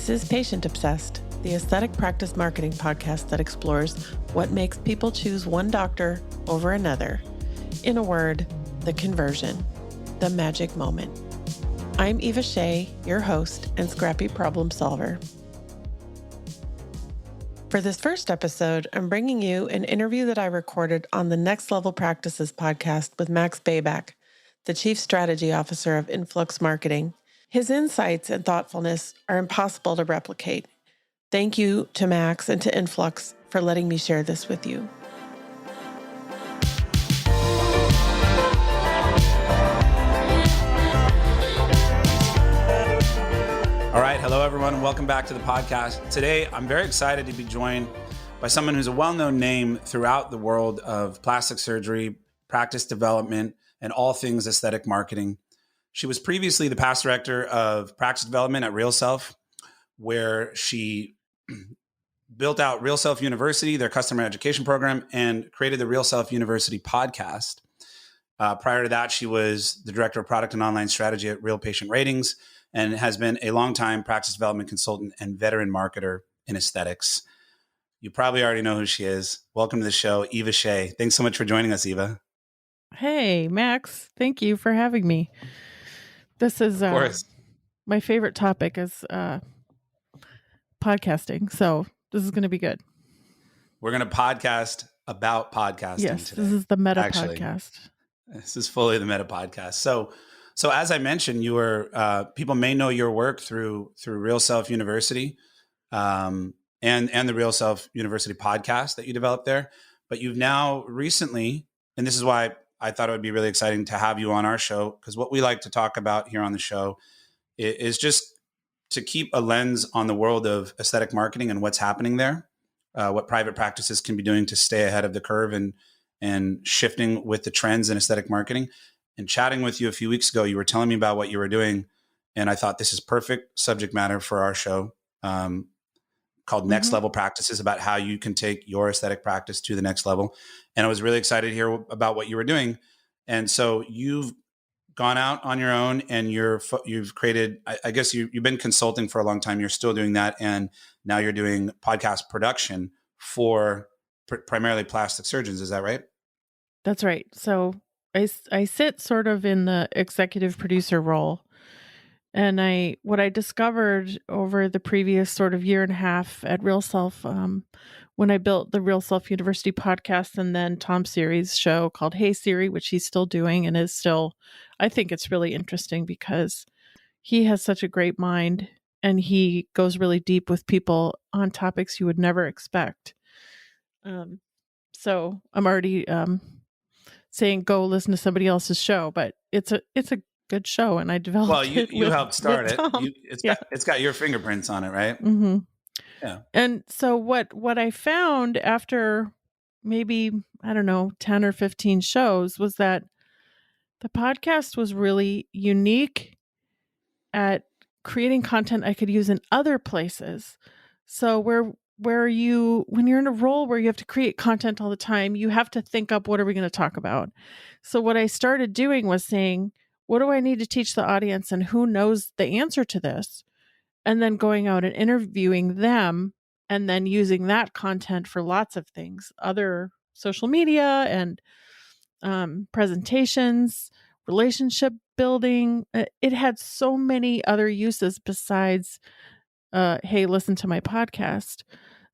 This is Patient Obsessed, the aesthetic practice marketing podcast that explores what makes people choose one doctor over another. In a word, the conversion, the magic moment. I'm Eva Shea, your host and scrappy problem solver. For this first episode, I'm bringing you an interview that I recorded on the Next Level Practices podcast with Max Bayback, the Chief Strategy Officer of Influx Marketing. His insights and thoughtfulness are impossible to replicate. Thank you to Max and to Influx for letting me share this with you. All right. Hello, everyone, and welcome back to the podcast. Today, I'm very excited to be joined by someone who's a well-known name throughout the world of plastic surgery, practice development, and all things aesthetic marketing. She was previously the past director of practice development at RealSelf, where she built out RealSelf University, their customer education program, and created the RealSelf University podcast. Prior to that, she was the director of product and online strategy at Real Patient Ratings and has been a longtime practice development consultant and veteran marketer in aesthetics. You probably already know who she is. Welcome to the show, Eva Shea. Thanks so much for joining us, Eva. Hey, Max. Thank you for having me. This is my favorite topic is podcasting. So this is going to be good. We're going to podcast about podcasting today. This is the meta podcast. This is fully the meta podcast. So as I mentioned, you were people may know your work through RealSelf University and the RealSelf University podcast that you developed there. But you've now recently, and this is why I thought it would be really exciting to have you on our show, because what we like to talk about here on the show is just to keep a lens on the world of aesthetic marketing and what's happening there, what private practices can be doing to stay ahead of the curve and shifting with the trends in aesthetic marketing. And chatting with you a few weeks ago, you were telling me about what you were doing, and I thought this is perfect subject matter for our show called Next Level Practices, about how you can take your aesthetic practice to the next level. And I was really excited to hear about what you were doing. And so you've gone out on your own and you've created, I guess you've been consulting for a long time. You're still doing that. And now you're doing podcast production for primarily plastic surgeons. Is that right? That's right. So I sit sort of in the executive producer role. And what I discovered over the previous sort of year and a half at RealSelf, when I built the RealSelf University podcast and then Tom Series' show called Hey Siri, which he's still doing and is still, I think it's really interesting because he has such a great mind and he goes really deep with people on topics you would never expect. So I'm already saying go listen to somebody else's show, but it's a good show, and I developed. Well, you helped start it. It's got your fingerprints on it, right? Mm-hmm. Yeah. And so what I found after maybe 10 or 15 shows was that the podcast was really unique at creating content I could use in other places. So when you're in a role where you have to create content all the time, you have to think up what are we going to talk about. So what I started doing was saying, what do I need to teach the audience and who knows the answer to this? And then going out and interviewing them and then using that content for lots of things, other social media and presentations, relationship building. It had so many other uses besides, hey, listen to my podcast.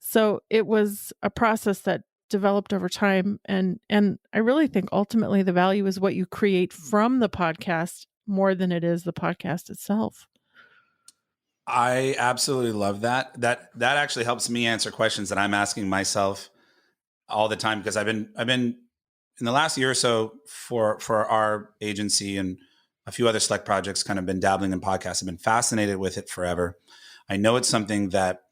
So it was a process that developed over time. And I really think ultimately the value is what you create from the podcast more than it is the podcast itself. I absolutely love that. That actually helps me answer questions that I'm asking myself all the time, because I've been in the last year or so for our agency and a few other select projects kind of been dabbling in podcasts. I've been fascinated with it forever. I know it's something that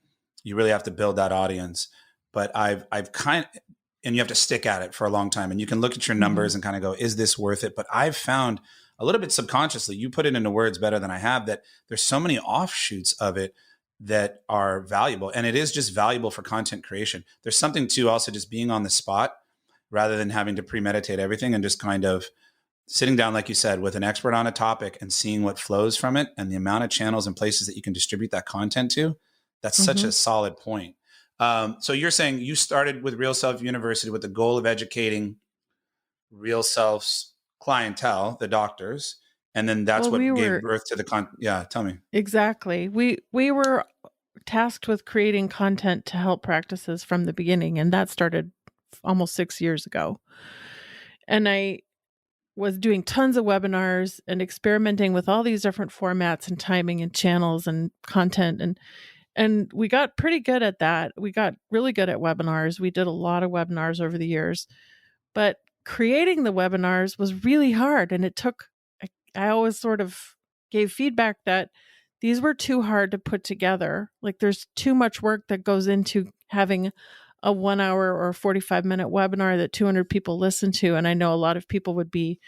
you really have to build that audience, but and you have to stick at it for a long time, and you can look at your numbers and kind of go, is this worth it? But I've found a little bit subconsciously, you put it into words better than I have, that there's so many offshoots of it that are valuable. And it is just valuable for content creation. There's something to also just being on the spot rather than having to premeditate everything and just kind of sitting down, like you said, with an expert on a topic and seeing what flows from it and the amount of channels and places that you can distribute that content to. That's such a solid point. So you're saying you started with Real Self University with the goal of educating Real Self's clientele, the doctors, and then that's Well, what we gave were birth to the Yeah, tell me. exactly. We were tasked with creating content to help practices from the beginning, and that started almost 6 years ago. And I was doing tons of webinars and experimenting with all these different formats and timing and channels and content, and we got pretty good at that. We got really good at webinars. We did a lot of webinars over the years. But creating the webinars was really hard, and it took I always sort of gave feedback that these were too hard to put together. Like there's too much work that goes into having a 1 hour or 45-minute webinar that 200 people listen to. And I know a lot of people would be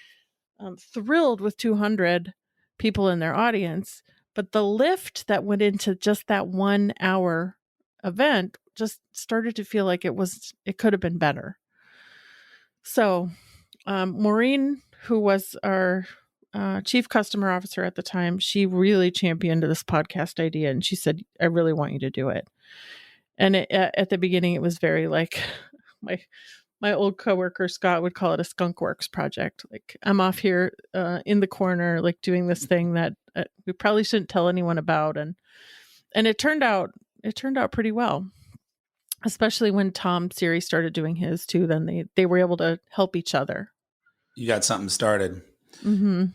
thrilled with 200 people in their audience. But the lift that went into just that 1 hour event just started to feel like it could have been better. So Maureen, who was our chief customer officer at the time, she really championed this podcast idea, and she said, "I really want you to do it." And at the beginning, it was very like my old coworker Scott would call it a skunk works project. Like I'm off here in the corner, like doing this thing that we probably shouldn't tell anyone about, and it turned out pretty well. Especially when Tom Siri started doing his too, then they were able to help each other. You got something started. Mm-hmm.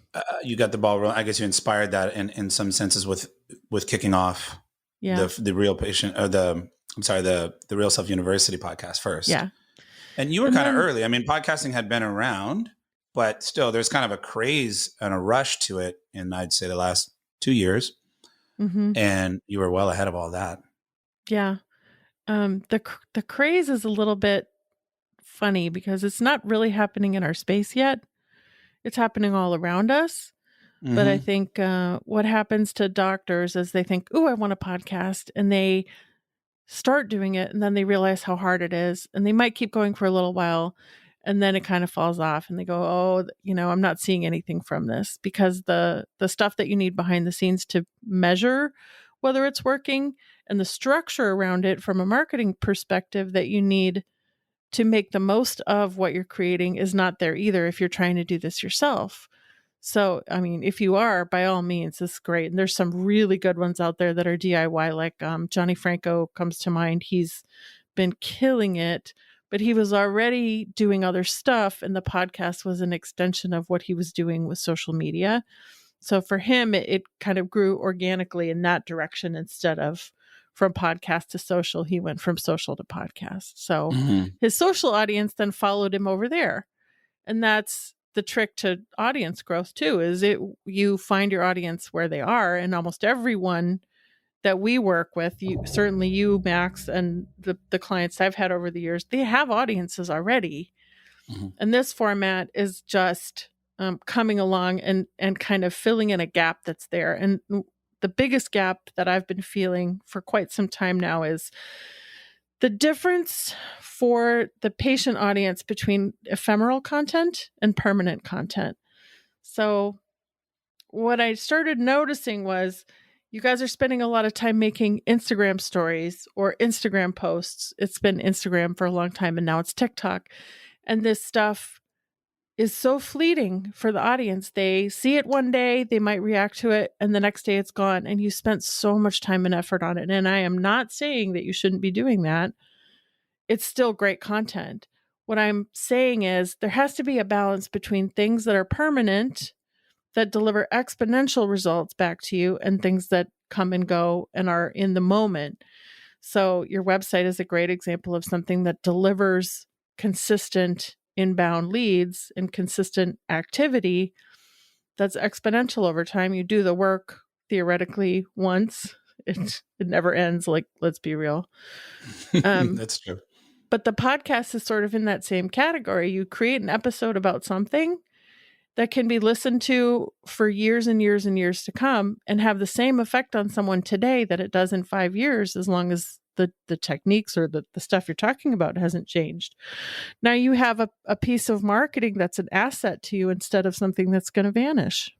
You got the ball rolling. I guess you inspired that in some senses with kicking off the Real Patient or the Real Self University podcast first. Yeah. And you were kind of early. I mean, podcasting had been around, but still there's kind of a craze and a rush to it in, I'd say, the last 2 years. Mm-hmm. And you were well ahead of all that. Yeah. The craze is a little bit funny because it's not really happening in our space yet. It's happening all around us. Mm-hmm. But I think what happens to doctors is they think, "Oh, I want a podcast," and they start doing it, and then they realize how hard it is, and they might keep going for a little while, and then it kind of falls off, and they go, "Oh, I'm not seeing anything from this," because the stuff that you need behind the scenes to measure whether it's working and the structure around it from a marketing perspective that you need to make the most of what you're creating is not there either if you're trying to do this yourself. So, I mean, if you are, by all means, this is great. And there's some really good ones out there that are DIY, like Johnny Franco comes to mind. He's been killing it, but he was already doing other stuff, and the podcast was an extension of what he was doing with social media. So for him, it kind of grew organically in that direction instead of from podcast to social. He went from social to podcast. So his social audience then followed him over there. And that's the trick to audience growth too, is you find your audience where they are. And almost everyone that we work with, certainly you, Max, and the clients I've had over the years, they have audiences already. And this format is just coming along and kind of filling in a gap that's there. And the biggest gap that I've been feeling for quite some time now is the difference for the patient audience between ephemeral content and permanent content. So what I started noticing was you guys are spending a lot of time making Instagram stories or Instagram posts. It's been Instagram for a long time, and now it's TikTok. And this stuff is so fleeting for the audience. They see it one day, they might react to it, and the next day it's gone. And you spent so much time and effort on it. And I am not saying that you shouldn't be doing that. It's still great content. What I'm saying is there has to be a balance between things that are permanent, that deliver exponential results back to you, and things that come and go and are in the moment. So your website is a great example of something that delivers consistent inbound leads and consistent activity that's exponential over time. You do the work theoretically once. It never ends. Like, let's be real. That's true. But the podcast is sort of in that same category. You create an episode about something that can be listened to for years and years and years to come and have the same effect on someone today that it does in 5 years, as long as the techniques or the stuff you're talking about hasn't changed. Now you have a piece of marketing that's an asset to you instead of something that's going to vanish.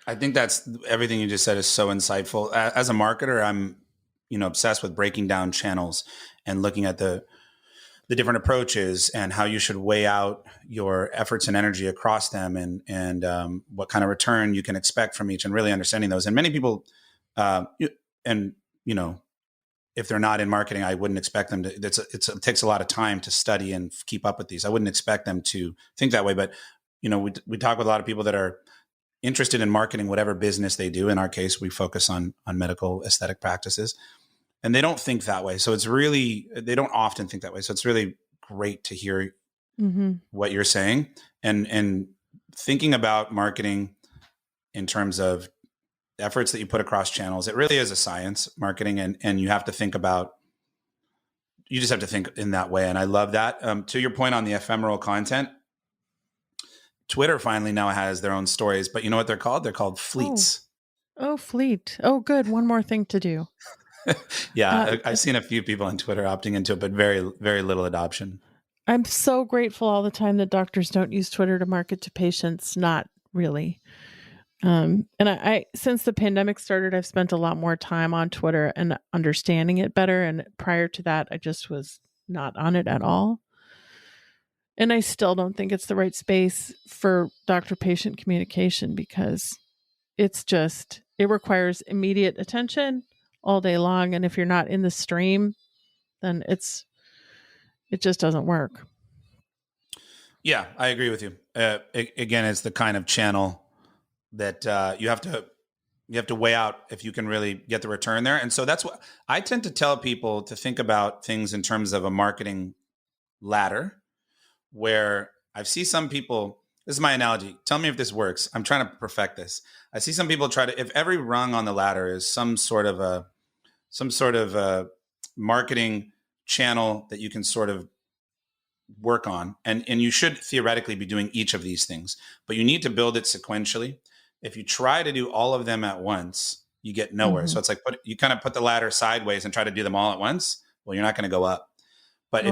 I think that's everything you just said is so insightful. As a marketer, obsessed with breaking down channels and looking at the different approaches and how you should weigh out your efforts and energy across them, and what kind of return you can expect from each, and really understanding those. And many people, and if they're not in marketing, I wouldn't expect them to. It takes a lot of time to study and keep up with these. I wouldn't expect them to think that way. But we talk with a lot of people that are interested in marketing whatever business they do. In our case, we focus on medical aesthetic practices. And they don't think that way. So they don't often think that way. So it's really great to hear what you're saying and thinking about marketing in terms of efforts that you put across channels. It really is a science, marketing. And you just have to think in that way. And I love that. To your point on the ephemeral content, Twitter finally now has their own stories, but you know what they're called? They're called fleets. Oh, fleet. Oh, good. One more thing to do. Yeah, I've seen a few people on Twitter opting into it, but very, very little adoption. I'm so grateful all the time that doctors don't use Twitter to market to patients. Not really. And I since the pandemic started, I've spent a lot more time on Twitter and understanding it better. And prior to that, I just was not on it at all. And I still don't think it's the right space for doctor-patient communication, because it requires immediate attention all day long. And if you're not in the stream, then it just doesn't work. Yeah, I agree with you. Again, it's the kind of channel that you have to weigh out if you can really get the return there. And so that's what I tend to tell people, to think about things in terms of a marketing ladder, where I see some people, this is my analogy. Tell me if this works. I'm trying to perfect this. I see some people if every rung on the ladder is some sort of a marketing channel that you can sort of work on. And you should theoretically be doing each of these things, but you need to build it sequentially. If you try to do all of them at once, you get nowhere. So it's like you kind of put the ladder sideways and try to do them all at once. Well, you're not going to go up. But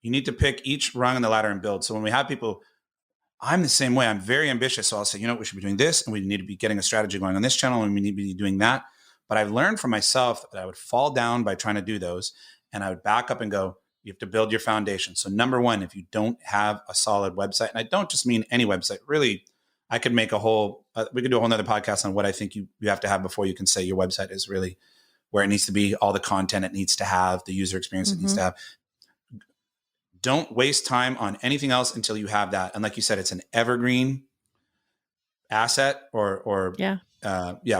you need to pick each rung on the ladder and build. So when we have people, I'm the same way. I'm very ambitious. So I'll say, we should be doing this, and we need to be getting a strategy going on this channel, and we need to be doing that. But I've learned from myself that I would fall down by trying to do those, and I would back up and go, you have to build your foundation. So number one, if you don't have a solid website, and I don't just mean any website, really, I could make we could do a whole nother podcast on what I think you have to have before you can say your website is really where it needs to be, all the content it needs to have, the user experience it needs to have. Don't waste time on anything else until you have that. And like you said, it's an evergreen asset or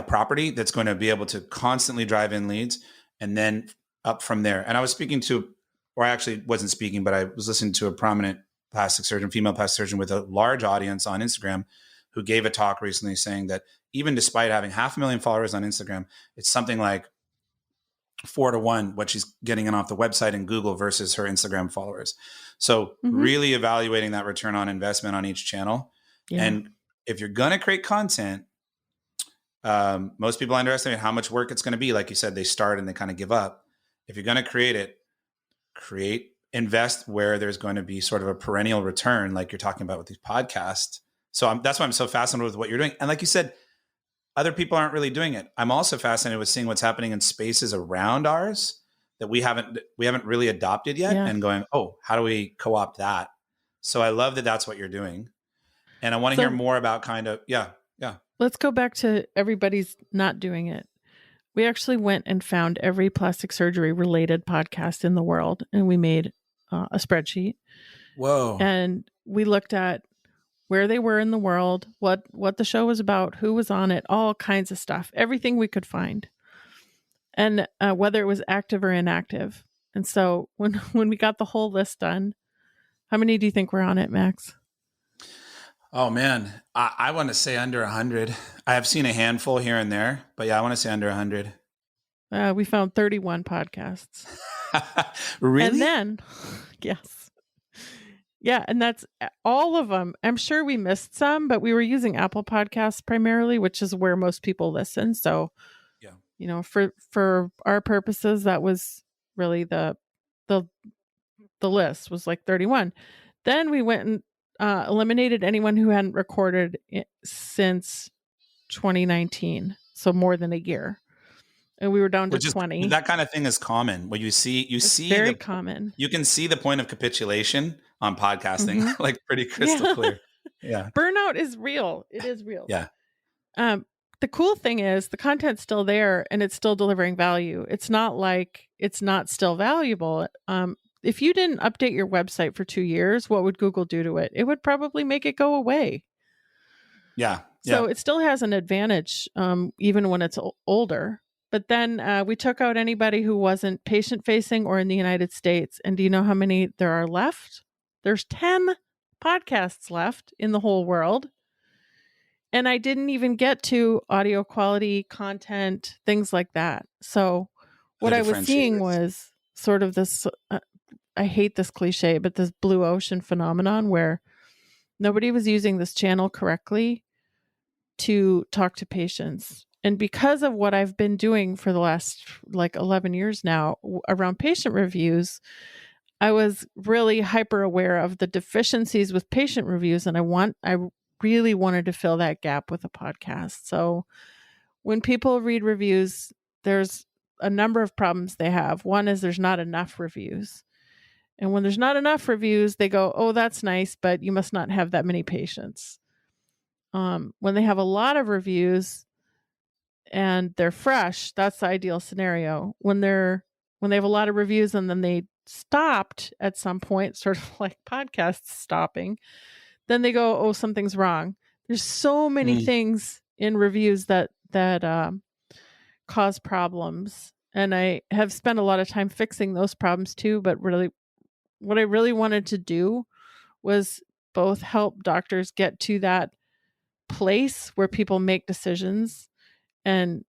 property that's going to be able to constantly drive in leads, and then up from there. And I was I actually wasn't speaking, but I was listening to a prominent female plastic surgeon with a large audience on Instagram, who gave a talk recently saying that even despite having 500,000 followers on Instagram, it's something like 4 to 1 what she's getting in off the website and Google versus her Instagram followers. So really evaluating that return on investment on each channel. Yeah. And if you're going to create content, most people underestimate how much work it's going to be. Like you said, they start and they kind of give up. If you're going to create it, invest where there's going to be sort of a perennial return, like you're talking about with these podcasts. So that's why I'm so fascinated with what you're doing. And like you said, other people aren't really doing it. I'm also fascinated with seeing what's happening in spaces around ours that we haven't really adopted yet, and going, oh, how do we co-opt that? So I love that that's what you're doing. And I want to hear more about Let's go back to everybody's not doing it. We actually went and found every plastic surgery related podcast in the world, and we made a spreadsheet. Whoa. And we looked at where they were in the world, what the show was about, who was on it, all kinds of stuff, everything we could find. And whether it was active or inactive. And so when we got the whole list done, how many do you think were on it, Max? Oh, man. I want to say under 100. I have seen a handful here and there, but yeah, I want to say under 100. We found 31 podcasts. Really? And then, yes. Yeah, and that's all of them. I'm sure we missed some, but we were using Apple Podcasts primarily, which is where most people listen. So, for our purposes, that was really the list was like 31. Then we went and eliminated anyone who hadn't recorded since 2019, so more than a year. and we were down to Which is 20. that kind of thing is common. Where you It's see very common. you can see the point of capitulation on podcasting, Hmm. like pretty crystal Yeah. clear. Yeah. Burnout is real. It is real. Yeah. Um, the cool thing is the content's still there and it's still delivering value. It's not like it's not still valuable. If you didn't update your website for 2 years, what would Google do to it? It would probably make it go away. Yeah. So Yeah. it still has an advantage, even when it's older. But then we took out anybody who wasn't patient facing or in the United States. And do you know how many there are left? There's 10 podcasts left in the whole world. And I didn't even get to audio quality, content, things like that. So what The I was seeing differentiators. was sort of this I hate this cliche, but this blue ocean phenomenon where nobody was using this channel correctly to talk to patients. And because of what I've been doing for the last like 11 years now around patient reviews, I was really hyper aware of the deficiencies with patient reviews. And I really wanted to fill that gap with a podcast. So when people read reviews, there's a number of problems they have. One is there's not enough reviews. And when there's not enough reviews, they go, oh, that's nice, but you must not have that many patients. When they have a lot of reviews and they're fresh, that's the ideal scenario. When they have a lot of reviews and then they stopped at some point, sort of like podcasts stopping, then they go, oh, something's wrong. There's so many things in reviews that cause problems. And I have spent a lot of time fixing those problems too. But really, what I really wanted to do was both help doctors get to that place where people make decisions. And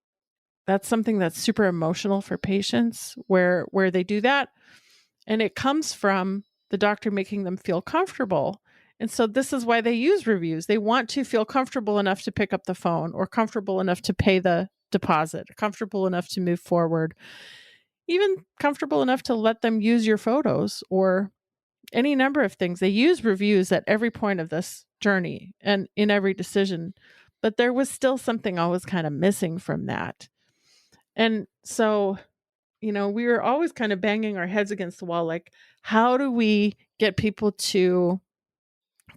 that's something that's super emotional for patients where they do that. And it comes from the doctor making them feel comfortable. And so this is why they use reviews. They want to feel comfortable enough to pick up the phone or comfortable enough to pay the deposit, comfortable enough to move forward, even comfortable enough to let them use your photos or any number of things. They use reviews at every point of this journey and in every decision. But there was still something always kind of missing from that. And so, we were always kind of banging our heads against the wall like, how do we get people to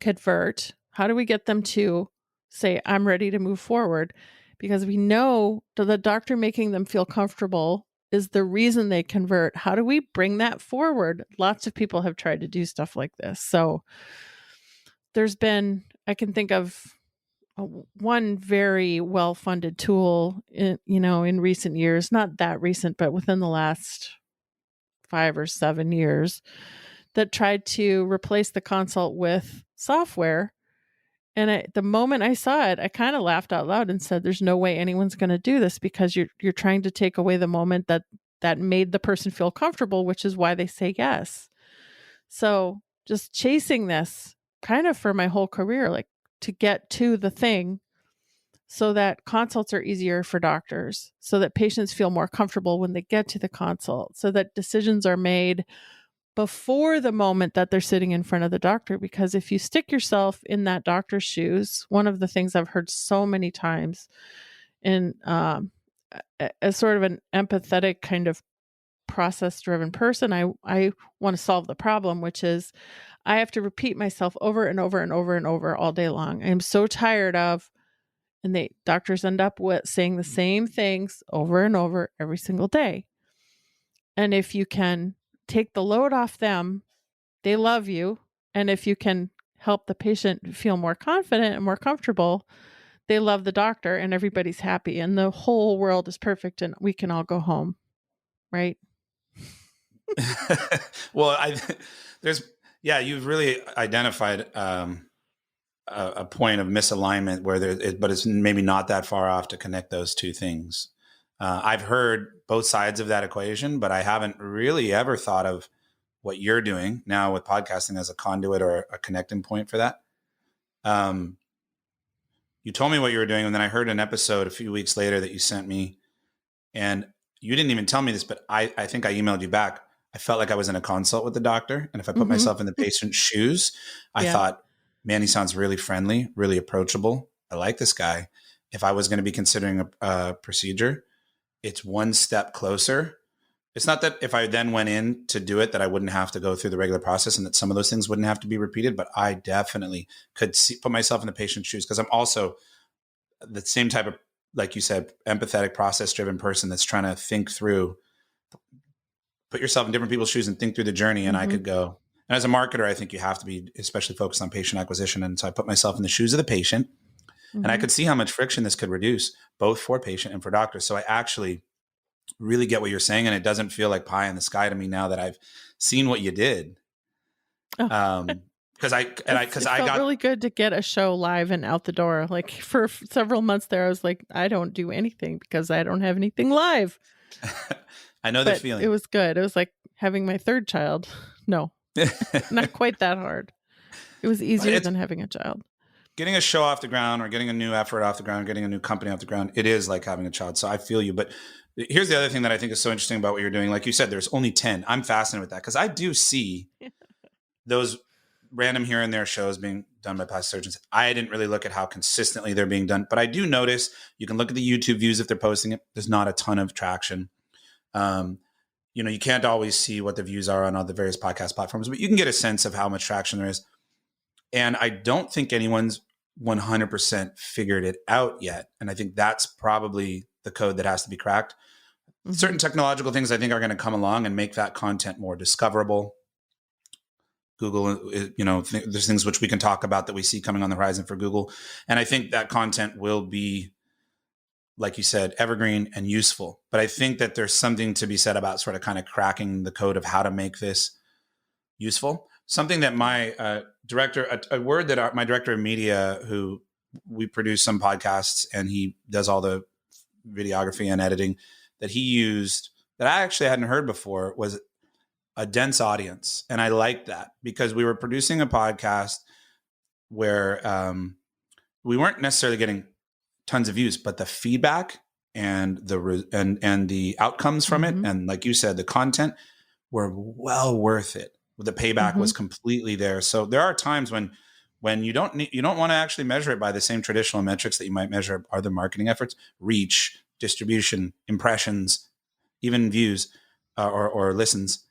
convert? How do we get them to say, I'm ready to move forward? Because we know that the doctor making them feel comfortable is the reason they convert. How do we bring that forward? Lots of people have tried to do stuff like this. So I can think of one very well-funded tool in recent years, not that recent, but within the last 5 or 7 years, that tried to replace the consult with software. And the moment I saw it, I kind of laughed out loud and said, there's no way anyone's going to do this because you're trying to take away the moment that made the person feel comfortable, which is why they say yes. So just chasing this kind of for my whole career, like to get to the thing so that consults are easier for doctors, so that patients feel more comfortable when they get to the consult, so that decisions are made before the moment that they're sitting in front of the doctor. Because if you stick yourself in that doctor's shoes, one of the things I've heard so many times in as sort of an empathetic kind of process-driven person, I want to solve the problem, which is I have to repeat myself over and over and over and over all day long. I'm so tired of, and doctors end up with saying the same things over and over every single day. And if you can take the load off them, they love you. And if you can help the patient feel more confident and more comfortable, they love the doctor and everybody's happy and the whole world is perfect and we can all go home. Right? Well, you've really identified a point of misalignment where but it's maybe not that far off to connect those two things. I've heard both sides of that equation, but I haven't really ever thought of what you're doing now with podcasting as a conduit or a connecting point for that. You told me what you were doing, and then I heard an episode a few weeks later that you sent me, and you didn't even tell me this, but I think I emailed you back. I felt like I was in a consult with the doctor. And if I put myself in the patient's shoes, I thought, man, he sounds really friendly, really approachable. I like this guy. If I was going to be considering a procedure, it's one step closer. It's not that if I then went in to do it, that I wouldn't have to go through the regular process and that some of those things wouldn't have to be repeated, but I definitely could put myself in the patient's shoes, because I'm also the same type of, like you said, empathetic, process-driven person that's trying to think through, put yourself in different people's shoes and think through the journey. And I could go, and as a marketer, I think you have to be especially focused on patient acquisition. And so I put myself in the shoes of the patient, and I could see how much friction this could reduce, both for patient and for doctors. So I actually really get what you're saying, and it doesn't feel like pie in the sky to me now that I've seen what you did. Because I got really good to get a show live and out the door. Like for several months there, I was like, I don't do anything because I don't have anything live. I know the feeling. It was good. It was like having my third child. No, not quite that hard. It was easier than having a child. Getting a show off the ground, or getting a new effort off the ground, getting a new company off the ground, it is like having a child. So I feel you. But here's the other thing that I think is so interesting about what you're doing. Like you said, there's only 10. I'm fascinated with that because I do see those random here and there shows being done by plastic surgeons. I didn't really look at how consistently they're being done, but I do notice you can look at the YouTube views if they're posting it. There's not a ton of traction. You can't always see what the views are on all the various podcast platforms, but you can get a sense of how much traction there is. And I don't think anyone's 100% figured it out yet. And I think that's probably the code that has to be cracked. Certain technological things I think are going to come along and make that content more discoverable. Google, there's things which we can talk about that we see coming on the horizon for Google. And I think that content will be, like you said, evergreen and useful. But I think that there's something to be said about sort of kind of cracking the code of how to make this useful. Something that my director, a word that my director of media, who we produce some podcasts and he does all the videography and editing, that he used that I actually hadn't heard before was a dense audience. And I liked that because we were producing a podcast where we weren't necessarily getting tons of views, but the feedback and the outcomes from it, and like you said, the content were well worth it. The payback was completely there. So there are times when you don't want to actually measure it by the same traditional metrics that you might measure other marketing efforts: reach, distribution, impressions, even views or listens.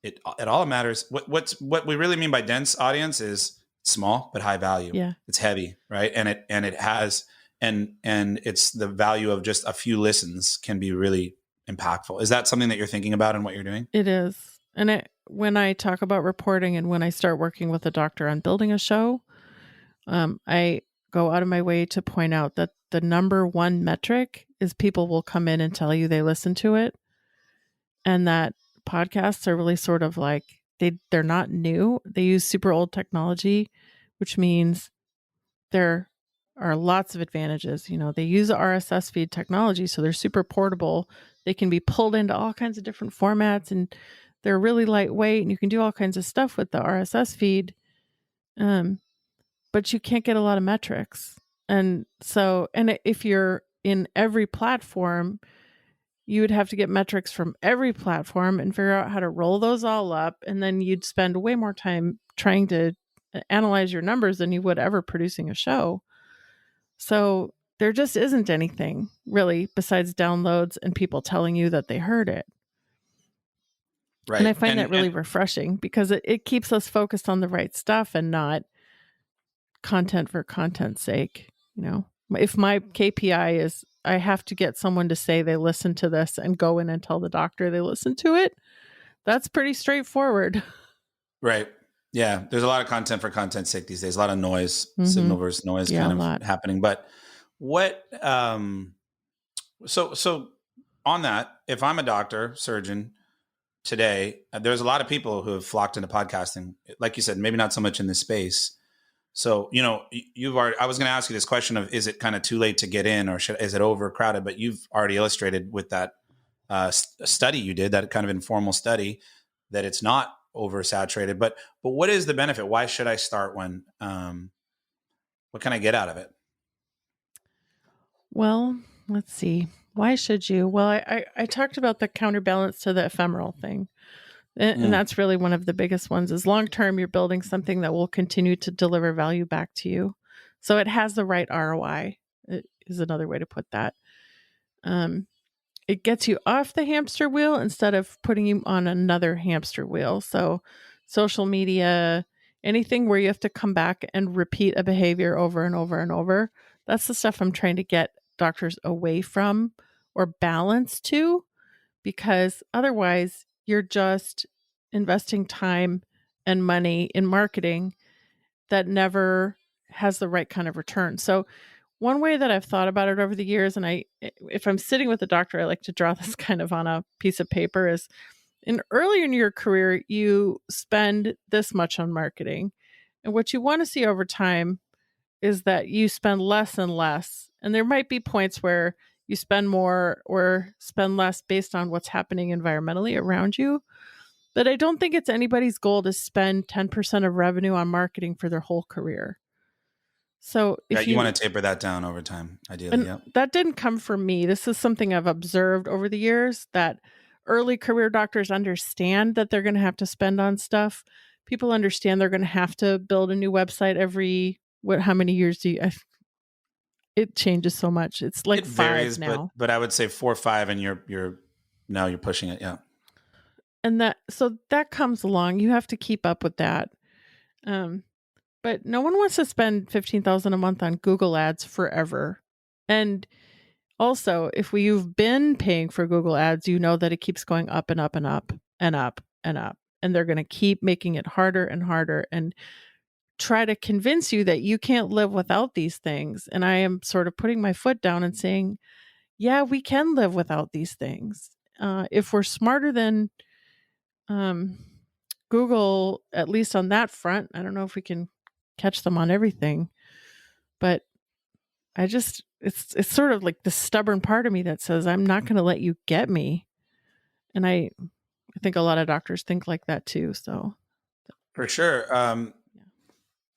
It all matters. What we really mean by dense audience is small but high value. Yeah, it's heavy, right? And it's the value of just a few listens can be really impactful. Is that something that you're thinking about in what you're doing? It is. And when I talk about reporting and when I start working with a doctor on building a show, I go out of my way to point out that the number one metric is people will come in and tell you they listen to it. And that podcasts are really sort of like, they're not new. They use super old technology, which means there are lots of advantages. They use RSS feed technology, so they're super portable. They can be pulled into all kinds of different formats, and they're really lightweight, and you can do all kinds of stuff with the RSS feed. But you can't get a lot of metrics. And if you're in every platform, you would have to get metrics from every platform and figure out how to roll those all up. And then you'd spend way more time trying to analyze your numbers than you would ever producing a show. So there just isn't anything really besides downloads and people telling you that they heard it. Right. And I find that really refreshing because it keeps us focused on the right stuff and not content for content's sake. If my KPI is I have to get someone to say they listen to this and go in and tell the doctor they listen to it, that's pretty straightforward. Right. Yeah. There's a lot of content for content's sake these days. A lot of noise, signal versus noise kind of happening. But what, so on that, if I'm a doctor, surgeon today, there's a lot of people who have flocked into podcasting. Like you said, maybe not so much in this space. So, I was going to ask you this question of, is it kind of too late to get in or is it overcrowded? But you've already illustrated with that study you did, that kind of informal study, that it's not oversaturated. But what is the benefit? Why should I start one? What can I get out of it? Well, let's see. Why should you? Well, I talked about the counterbalance to the ephemeral thing. And that's really one of the biggest ones is long-term, you're building something that will continue to deliver value back to you. So it has the right ROI is another way to put that. it gets you off the hamster wheel instead of putting you on another hamster wheel. So social media, anything where you have to come back and repeat a behavior over and over and over, that's the stuff I'm trying to get doctors away from or balance to, because otherwise you're just investing time and money in marketing that never has the right kind of return. So one way that I've thought about it over the years, and if I'm sitting with a doctor, I like to draw this kind of on a piece of paper, is earlier in your career, you spend this much on marketing. And what you want to see over time is that you spend less and less. And there might be points where you spend more or spend less based on what's happening environmentally around you. But I don't think it's anybody's goal to spend 10% of revenue on marketing for their whole career. So Yeah, if you you, want to taper that down over time, ideally. and Yeah. that didn't come from me. This is something I've observed over the years, that early career doctors understand that they're going to have to spend on stuff. People understand they're going to have to build a new website every, how many years do you, it changes so much. It's like It 5 varies, now. but I would say 4 or 5, and you're now you're pushing it. Yeah. And that comes along. You have to keep up with that. Um, but no one wants to spend 15,000 a month on Google ads forever. And also, if you've been paying for Google ads, you know that it keeps going up and up and up and up and up. And they're going to keep making it harder and harder and try to convince you that you can't live without these things. And I am sort of putting my foot down and saying, yeah, we can live without these things. If we're smarter than um, Google, at least on that front, I don't know if we can catch them on everything, but it's sort of like the stubborn part of me that says I'm not going to let you get me. And I think a lot of doctors think like that too. So For sure. yeah.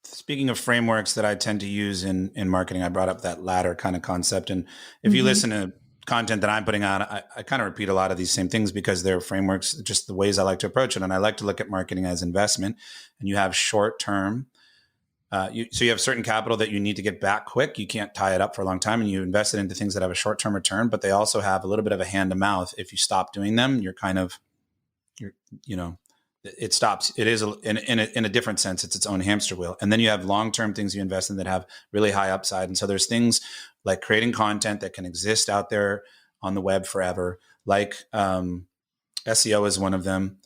Speaking of frameworks that I tend to use in marketing, I brought up that ladder kind of concept. And if you listen to content that I'm putting out, I kind of repeat a lot of these same things because they're frameworks, just the ways I like to approach it. And I like to look at marketing as investment. And you have short term. So you have certain capital that you need to get back quick. You can't tie it up for a long time, and you invest it into things that have a short term return. But they also have a little bit of a hand to mouth. If you stop doing them, it stops. It is in a different sense. It's its own hamster wheel. And then you have long-term things you invest in that have really high upside. And so there's things like creating content that can exist out there on the web forever. Like SEO is one of them.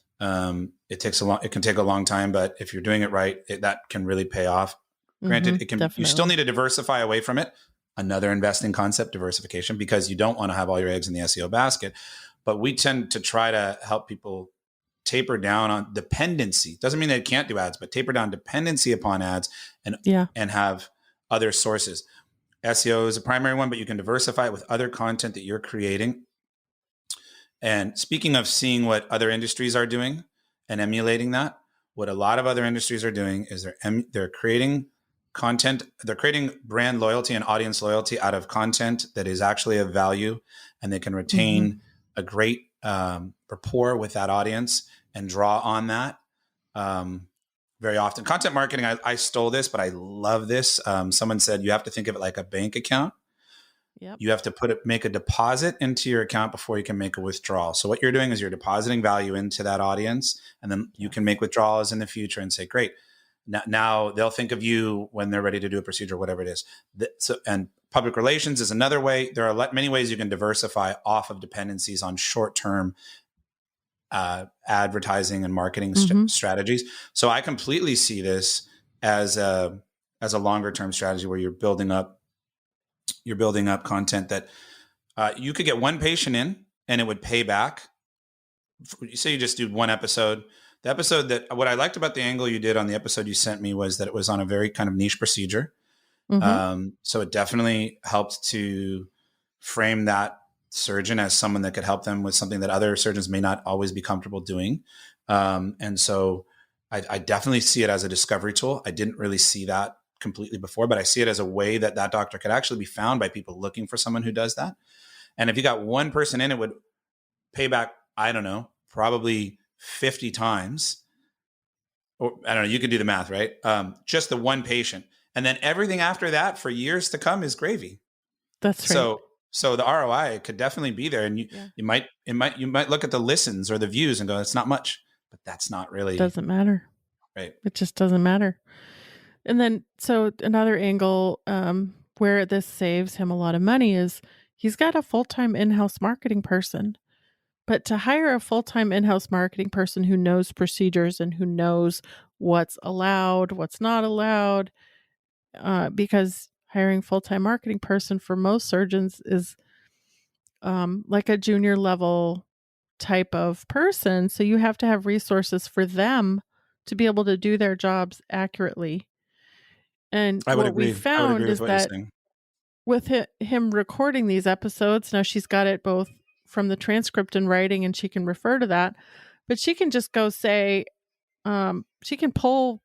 It can take a long time, but if you're doing it right, that can really pay off. Granted, you still need to diversify away from it. Another investing concept, diversification, because you don't want to have all your eggs in the SEO basket. But we tend to try to help people taper down on dependency. Doesn't mean they can't do ads, but taper down dependency upon ads and have other sources. SEO is a primary one, but you can diversify it with other content that you're creating. And speaking of seeing what other industries are doing and emulating that, what a lot of other industries are doing is they're creating content. They're creating brand loyalty and audience loyalty out of content that is actually of value, and they can retain a great rapport with that audience and draw on that. Very often, content marketing, I stole this, but I love this. Someone said you have to think of it like a bank account. Yep. You have to make a deposit into your account before you can make a withdrawal. So what you're doing is you're depositing value into that audience, and then you can make withdrawals in the future and say, great, now they'll think of you when they're ready to do a procedure, whatever it is. And public relations is another way. There are many ways you can diversify off of dependencies on short-term advertising and marketing strategies. So I completely see this as a longer-term strategy where you're building up content that you could get one patient in and it would pay back. Say you just do one episode. The episode what I liked about the angle you did on the episode you sent me was that it was on a very kind of niche procedure. So it definitely helped to frame that surgeon as someone that could help them with something that other surgeons may not always be comfortable doing. And so I definitely see it as a discovery tool. I didn't really see that completely before, but I see it as a way that doctor could actually be found by people looking for someone who does that. And if you got one person in, it would pay back, I don't know, probably 50 times. Or I don't know, you can do the math, right? Just the one patient. And then everything after that for years to come is gravy. That's right. So the ROI could definitely be there, and Yeah. you might look at the listens or the views and go, it's not much, but that's not really Doesn't matter. right. It just doesn't matter. And then, so another angle where this saves him a lot of money is he's got a full-time in-house marketing person. But to hire a full-time in-house marketing person who knows procedures and who knows what's allowed, what's not allowed, because hiring full-time marketing person for most surgeons is like a junior level type of person. So you have to have resources for them to be able to do their jobs accurately. And I would what we agree. I would agree found with is what you're that saying. with him recording these episodes, now she's got it both from the transcript and writing, and she can refer to that, but she can just go say, she can pull,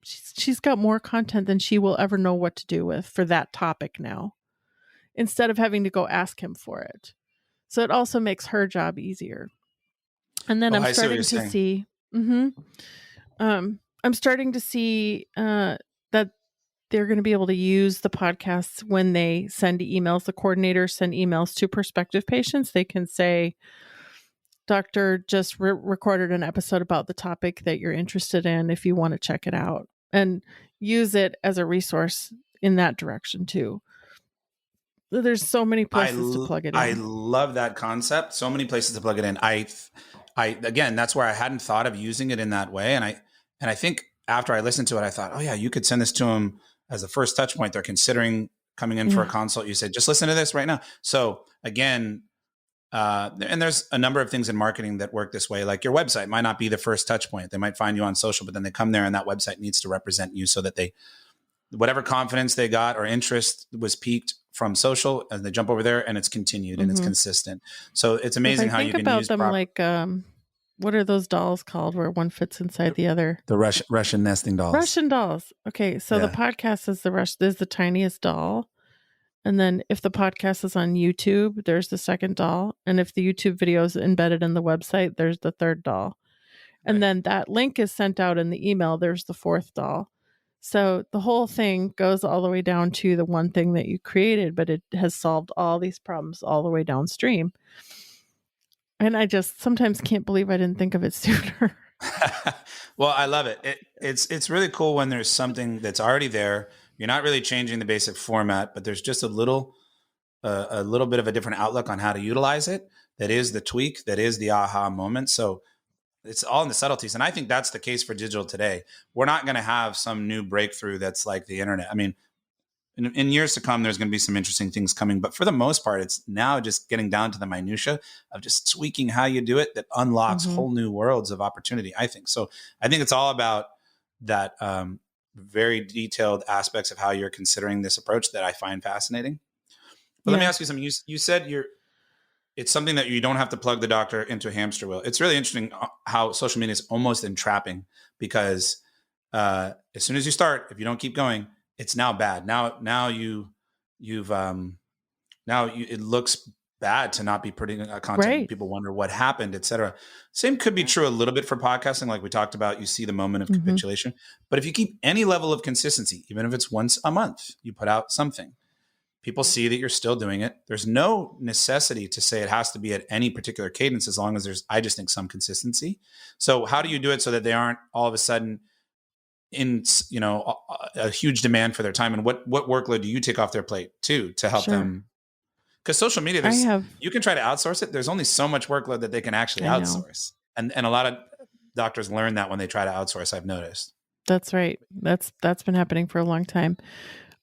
she's got more content than she will ever know what to do with for that topic now, instead of having to go ask him for it. So it also makes her job easier. And then Oh, I'm I see what you're starting to saying. see, I'm starting to see that they're going to be able to use the podcasts when they send emails. The coordinators send emails to prospective patients. They can say, doctor just recorded an episode about the topic that you're interested in if you want to check it out, and use it as a resource in that direction too. There's so many places to plug it I in. love that concept. So many places to plug it in. I again, that's where I hadn't thought of using it in that way. And I think after I listened to it, I thought, oh yeah, you could send this to them as a first touch point. They're considering coming in for a consult. You said, just listen to this right now. So again, and there's a number of things in marketing that work this way. Like your website might not be the first touch point. They might find you on social, but then they come there and that website needs to represent you so that they, whatever confidence they got or interest was piqued from social, and they jump over there and it's continued and it's consistent. So it's amazing how you can about use them like what are those dolls called where one fits inside the other? The Russian nesting dolls. Russian dolls. Okay, so the podcast is there's the tiniest doll. And then if the podcast is on YouTube, there's the second doll. And if the YouTube video is embedded in the website, there's the third doll. And then that link is sent out in the email, there's the fourth doll. So the whole thing goes all the way down to the one thing that you created, but it has solved all these problems all the way downstream. And I just sometimes can't believe I didn't think of it sooner. Well, I love it. It's really cool when there's something that's already there. You're not really changing the basic format, but there's just a little bit of a different outlook on how to utilize it. That is the tweak. That is the aha moment. So it's all in the subtleties. And I think that's the case for digital today. We're not going to have some new breakthrough that's like the internet. I mean, in years to come, there's going to be some interesting things coming. But for the most part, it's now just getting down to the minutia of just tweaking how you do it that unlocks whole new worlds of opportunity, I think. So I think it's all about that very detailed aspects of how you're considering this approach that I find fascinating. But let me ask you something. You said it's something that you don't have to plug the doctor into a hamster wheel. It's really interesting how social media is almost entrapping, because as soon as you start, if you don't keep going, it's now bad. Now it looks bad to not be putting content. Right. People wonder what happened, et cetera. Same could be true a little bit for podcasting. Like we talked about, you see the moment of capitulation, but if you keep any level of consistency, even if it's once a month, you put out something, people see that you're still doing it. There's no necessity to say it has to be at any particular cadence, as long as there's, I just think, some consistency. So how do you do it so that they aren't all of a sudden in, a huge demand for their time? And what workload do you take off their plate too, to help them? Because social media, you can try to outsource it. There's only so much workload that they can actually outsource. And a lot of doctors learn that when they try to outsource, I've noticed. That's right. That's been happening for a long time.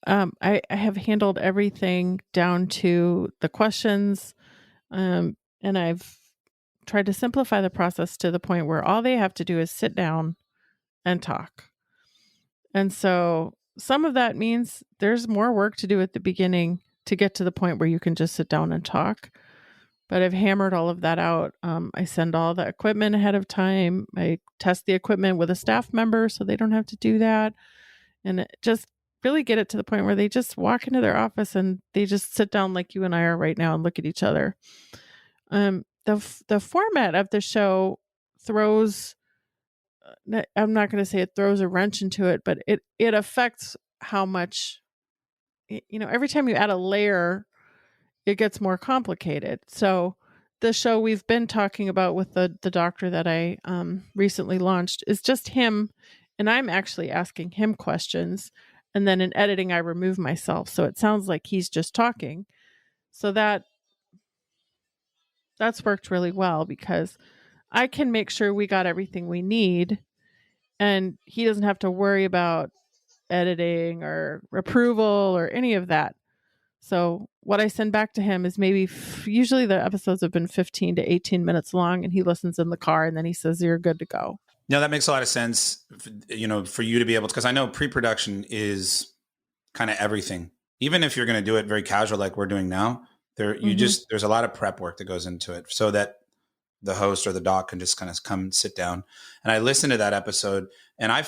I have handled everything down to the questions, and I've tried to simplify the process to the point where all they have to do is sit down and talk. And so some of that means there's more work to do at the beginning to get to the point where you can just sit down and talk. But I've hammered all of that out. I send all the equipment ahead of time. I test the equipment with a staff member so they don't have to do that. And just really get it to the point where they just walk into their office and they just sit down like you and I are right now and look at each other. The format of the show throws, I'm not going to say it throws a wrench into it, but it affects how much, every time you add a layer, it gets more complicated. So the show we've been talking about with the doctor that I recently launched is just him, and I'm actually asking him questions, and then in editing I remove myself, so it sounds like he's just talking. So that's worked really well because I can make sure we got everything we need, and he doesn't have to worry about editing or approval or any of that. So what I send back to him is maybe usually the episodes have been 15 to 18 minutes long, and he listens in the car and then he says, "You're good to go." No, that makes a lot of sense, for you to be able to, because I know pre-production is kind of everything. Even if you're going to do it very casual, like we're doing now, there's a lot of prep work that goes into it so that the host or the doc can just kind of come sit down. And I listened to that episode, and I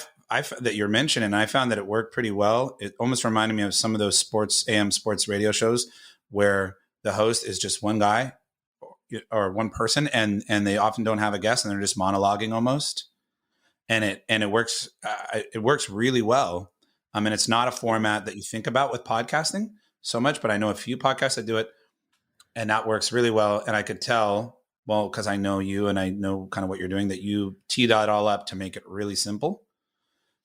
that you're mentioning, and I found that it worked pretty well. It almost reminded me of some of those AM sports radio shows where the host is just one guy or one person, and they often don't have a guest, and they're just monologuing almost. And it works. It works really well. I mean, it's not a format that you think about with podcasting so much, but I know a few podcasts that do it, and that works really well. And I could tell, well, because I know you and I know kind of what you're doing, that you tee that all up to make it really simple.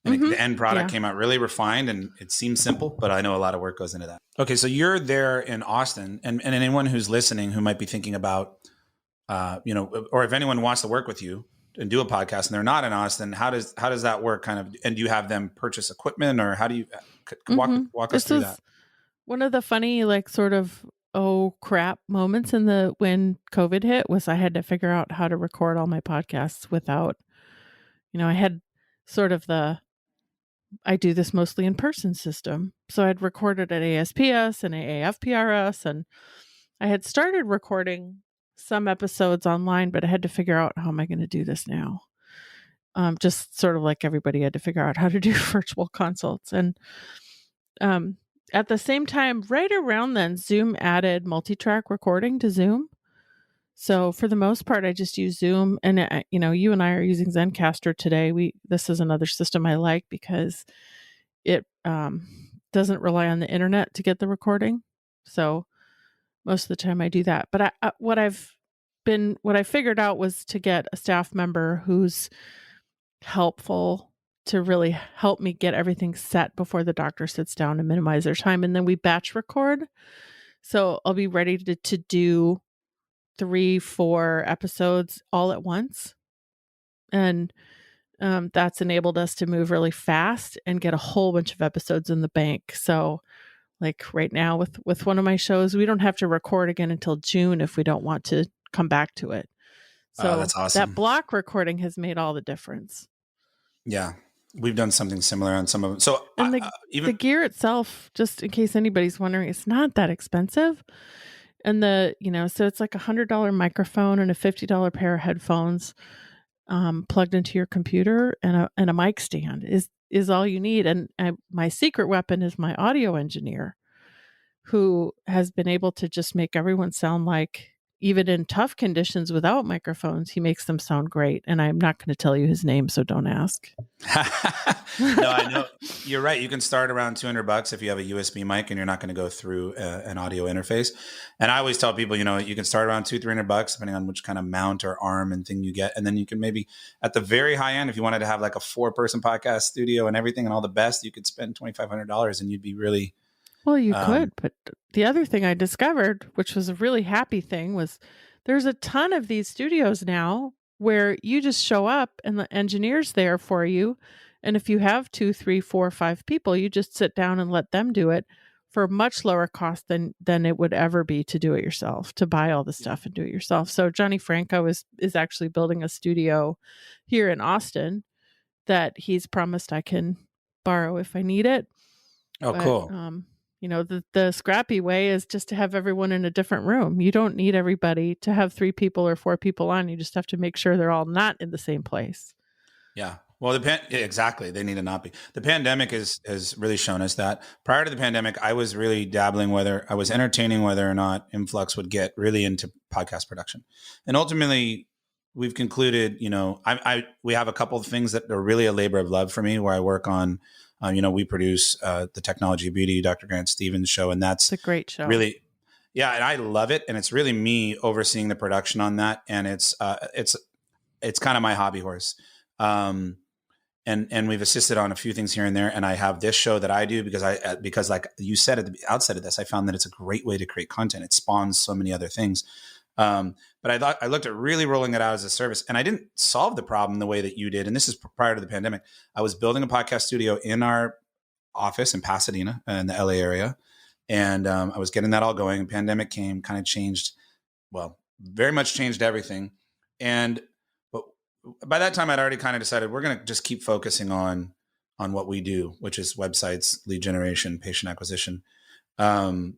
And the end product came out really refined, and it seems simple, but I know a lot of work goes into that. Okay, so you're there in Austin, and anyone who's listening who might be thinking about, or if anyone wants to work with you and do a podcast and they're not in Austin, how does that work? Kind of, and do you have them purchase equipment, or how do you walk us through that? One of the funny, like, sort of oh crap moments when COVID hit was I had to figure out how to record all my podcasts without, I had sort of I do this mostly in person system. So I'd recorded at ASPS and AAFPRS, and I had started recording some episodes online, but I had to figure out, how am I going to do this now? Just sort of like everybody had to figure out how to do virtual consults. And at the same time, right around then, Zoom added multi-track recording to Zoom. So for the most part, I just use Zoom, and you and I are using Zencastr today. This is another system I like because it doesn't rely on the internet to get the recording. So most of the time I do that. But what I figured out was to get a staff member who's helpful to really help me get everything set before the doctor sits down and minimize their time, and then we batch record. So I'll be ready to do 3-4 episodes all at once. And that's enabled us to move really fast and get a whole bunch of episodes in the bank. So like right now with one of my shows, we don't have to record again until June if we don't want to come back to it. So that's awesome. That block recording has made all the difference. Yeah. We've done something similar on some of them. So and the gear itself, just in case anybody's wondering, it's not that expensive. And so it's like $100 microphone and a $50 pair of headphones plugged into your computer, and a mic stand is all you need. And my secret weapon is my audio engineer, who has been able to just make everyone sound like, even in tough conditions without microphones, he makes them sound great. And I'm not going to tell you his name, so don't ask. No, I know. You're right. You can start around $200 if you have a USB mic and you're not going to go through an audio interface. And I always tell people, you can start around $200-$300 depending on which kind of mount or arm and thing you get. And then you can maybe at the very high end, if you wanted to have like a 4-person podcast studio and everything and all the best, you could spend $2,500 and you'd be really... Well, you could, but the other thing I discovered, which was a really happy thing, was there's a ton of these studios now where you just show up and the engineer's there for you. And if you have 2, 3, 4, 5 people, you just sit down and let them do it for much lower cost than it would ever be to do it yourself, to buy all the stuff and do it yourself. So Johnny Franco is actually building a studio here in Austin that he's promised I can borrow if I need it. Oh, but, cool. The scrappy way is just to have everyone in a different room. You don't need everybody to have 3 people or 4 people on. You just have to make sure they're all not in the same place. Yeah. Well, exactly. They need to not be. The pandemic has really shown us that. Prior to the pandemic, I was really dabbling I was entertaining whether or not Influx would get really into podcast production. And ultimately, we've concluded, we have a couple of things that are really a labor of love for me, where I work on. We produce the Technology of Beauty, Dr. Grant Stevens show, and that's a great show. Really, Yeah, and I love it, and it's really me overseeing the production on that, and it's kind of my hobby horse. Um, and we've assisted on a few things here and there. And I have this show that I do because like you said at the outset of this, I found that it's a great way to create content. It spawns so many other things. But I looked at really rolling it out as a service, and I didn't solve the problem the way that you did. And this is prior to the pandemic. I was building a podcast studio in our office in Pasadena in the LA area. And I was getting that all going. And pandemic came, kind of changed, well, very much changed everything. And but by that time, I'd already kind of decided we're going to just keep focusing on what we do, which is websites, lead generation, patient acquisition. And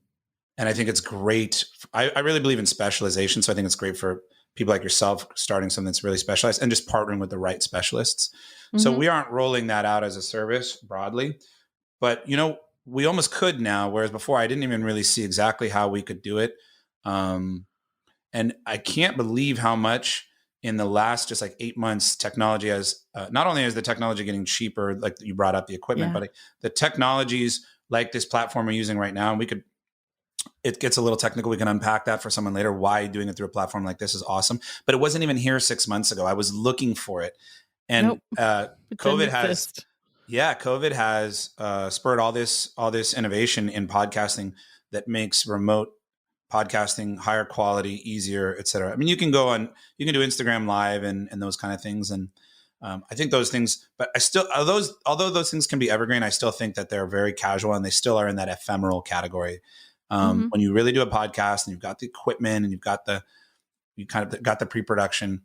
I think it's great. I really believe in specialization. So I think it's great for people like yourself starting something that's really specialized and just partnering with the right specialists. So we aren't rolling that out as a service broadly, but we almost could now, whereas before I didn't even really see exactly how we could do it. And I can't believe how much in the last just like 8 months, technology has, not only is the technology getting cheaper, like you brought up the equipment, but the technologies like this platform we're using right now, and it gets a little technical. We can unpack that for someone later. Why doing it through a platform like this is awesome, but it wasn't even here 6 months ago. I was looking for it. And COVID has spurred all this innovation in podcasting that makes remote podcasting higher quality, easier, et cetera. I mean, you can do Instagram Live and those kind of things. And I think those things, but although those things can be evergreen, I still think that they're very casual and they still are in that ephemeral category. When you really do a podcast and you've got the equipment and you kind of got the pre-production,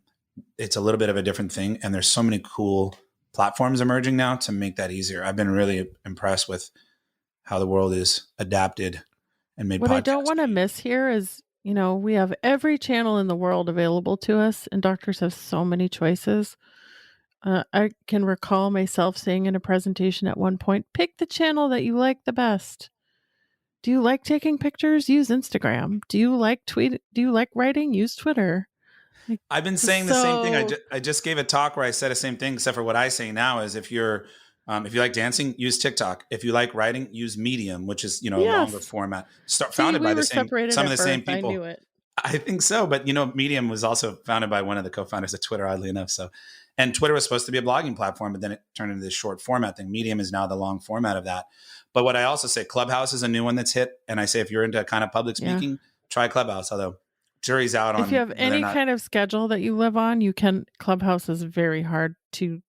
it's a little bit of a different thing. And there's so many cool platforms emerging now to make that easier. I've been really impressed with how the world is adapted and made. What I don't want to miss here is, we have every channel in the world available to us, and doctors have so many choices. I can recall myself saying in a presentation at one point, pick the channel that you like the best. Do you like taking pictures? Use Instagram. Do you like tweet? Do you like writing? Use Twitter. I've been saying the same thing. I just gave a talk where I said the same thing, except for what I say now is if you like dancing, use TikTok. If you like writing, use Medium, which is a longer format. Founded by some of the same people. I knew it. I think so, but Medium was also founded by one of the co-founders of Twitter, oddly enough. So, and Twitter was supposed to be a blogging platform, but then it turned into this short format thing. Medium is now the long format of that. But what I also say, Clubhouse is a new one that's hit, and I say if you're into kind of public speaking, try Clubhouse. Although jury's out on. If you have any kind of schedule that you live on, Clubhouse is very hard to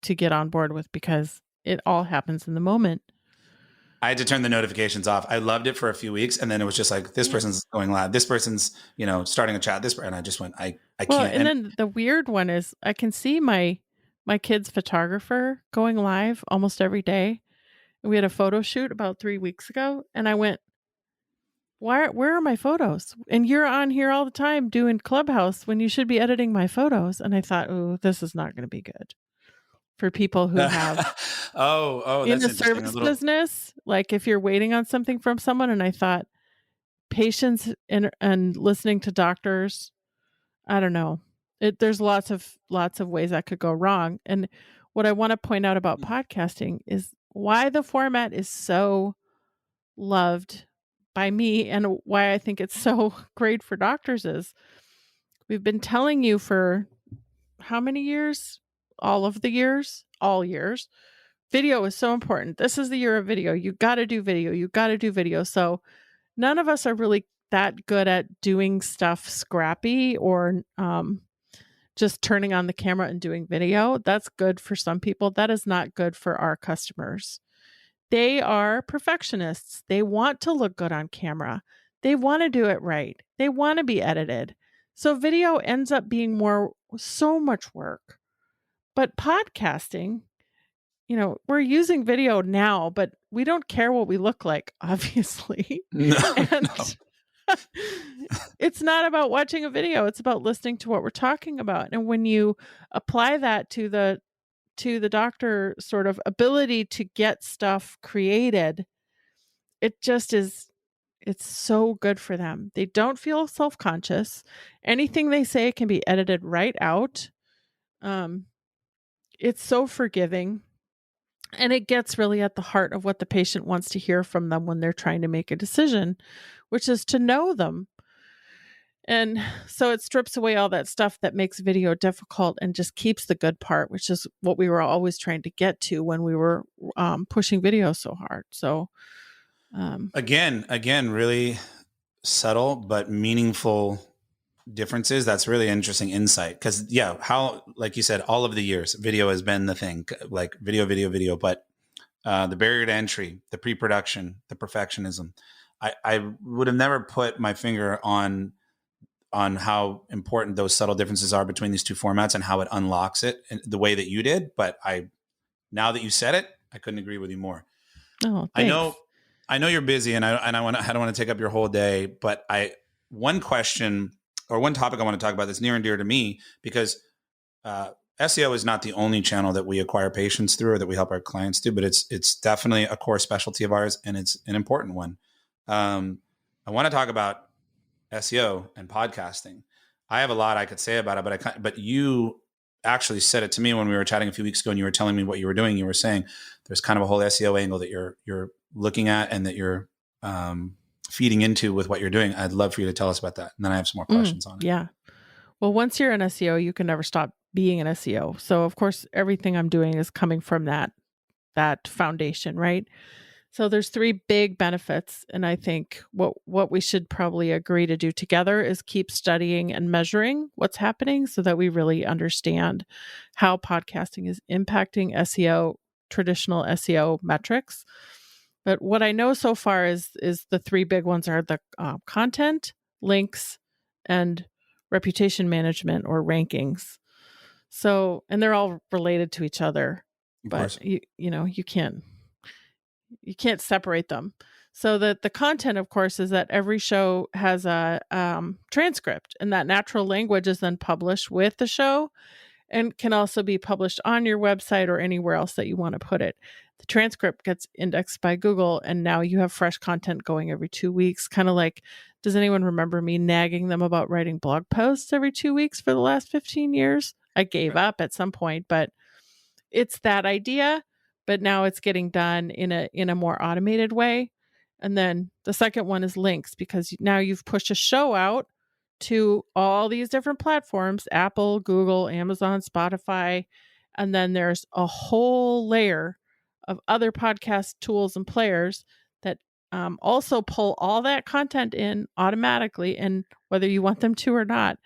get on board with because it all happens in the moment. I had to turn the notifications off. I loved it for a few weeks, and then it was just like this person's going live, this person's starting a chat, and I just went I can't. And then the weird one is I can see my kid's photographer going live almost every day. We had a photo shoot about 3 weeks ago, and I went, where are my photos? And you're on here all the time doing Clubhouse when you should be editing my photos. And I thought, oh, this is not going to be good for people who have in the service business. Like if you're waiting on something from someone, and I thought patience and listening to doctors, I don't know. There's lots of ways that could go wrong. And what I want to point out about podcasting is why the format is so loved by me and why I think it's so great for doctors is we've been telling you for how many years? All years. Video is so important. This is the year of video. You got to do video. So none of us are really that good at doing stuff scrappy or just turning on the camera and doing video. That's good for some people. That is not good for our customers. They are perfectionists. They want to look good on camera. They want to do it right. They want to be edited. So video ends up being so much work. But podcasting, we're using video now, but we don't care what we look like, obviously. No. It's not about watching a video. It's about listening to what we're talking about. And when you apply that to the doctor sort of ability to get stuff created, it just is, it's so good for them. They don't feel self-conscious. Anything they say can be edited right out. It's so forgiving. And it gets really at the heart of what the patient wants to hear from them when they're trying to make a decision, which is to know them. And so it strips away all that stuff that makes video difficult and just keeps the good part, which is what we were always trying to get to when we were pushing video so hard. So again, really subtle but meaningful differences. That's really interesting insight, because how, like you said, all of the years video has been the thing, like video, but the barrier to entry, the pre-production, the perfectionism. I would have never put my finger on how important those subtle differences are between these two formats and how it unlocks it in the way that you did. But now that you said it, I couldn't agree with you more. Oh, thanks. I know you're busy, and I don't want to take up your whole day, but one question or one topic I want to talk about that's near and dear to me, because SEO is not the only channel that we acquire patients through or that we help our clients do, but it's definitely a core specialty of ours, and it's an important one. I want to talk about SEO and podcasting. I have a lot I could say about it, but you actually said it to me when we were chatting a few weeks ago, and you were telling me what you were doing. You were saying there's kind of a whole SEO angle that you're looking at and that you're feeding into with what you're doing. I'd love for you to tell us about that, and then I have some more questions on it. Yeah. Well, once you're an SEO, you can never stop being an SEO. So of course, everything I'm doing is coming from that foundation, right? So there's 3 big benefits. And I think what we should probably agree to do together is keep studying and measuring what's happening so that we really understand how podcasting is impacting SEO, traditional SEO metrics. But what I know so far is the 3 big ones are the content, links, and reputation management or rankings. So, and they're all related to each other, but you can't separate them. So that the content, of course, is that every show has a transcript, and that natural language is then published with the show and can also be published on your website or anywhere else that you want to put it. The transcript gets indexed by Google, and now you have fresh content going every 2 weeks. Kind of like, does anyone remember me nagging them about writing blog posts every 2 weeks for the last 15 years? I gave up at some point, but it's that idea. But now it's getting done in a more automated way. And then the second one is links, because now you've pushed a show out to all these different platforms, Apple, Google, Amazon, Spotify. And then there's a whole layer of other podcast tools and players that also pull all that content in automatically, and whether you want them to or not.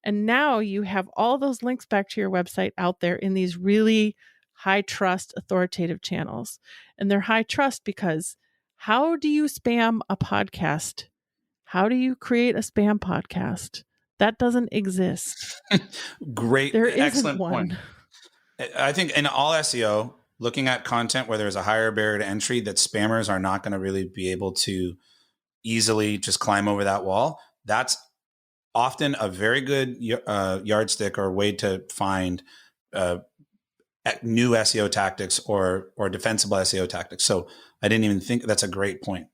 And now you have all those links back to your website out there in these really high trust, authoritative channels. And they're high trust because how do you spam a podcast? How do you create a spam podcast? That doesn't exist. Great. There Excellent isn't one. point. I think in all SEO, looking at content where there's a higher barrier to entry, that spammers are not going to really be able to easily just climb over that wall. That's often a very good yardstick or way to find new SEO tactics or defensible SEO tactics. So I didn't even think that's a great point.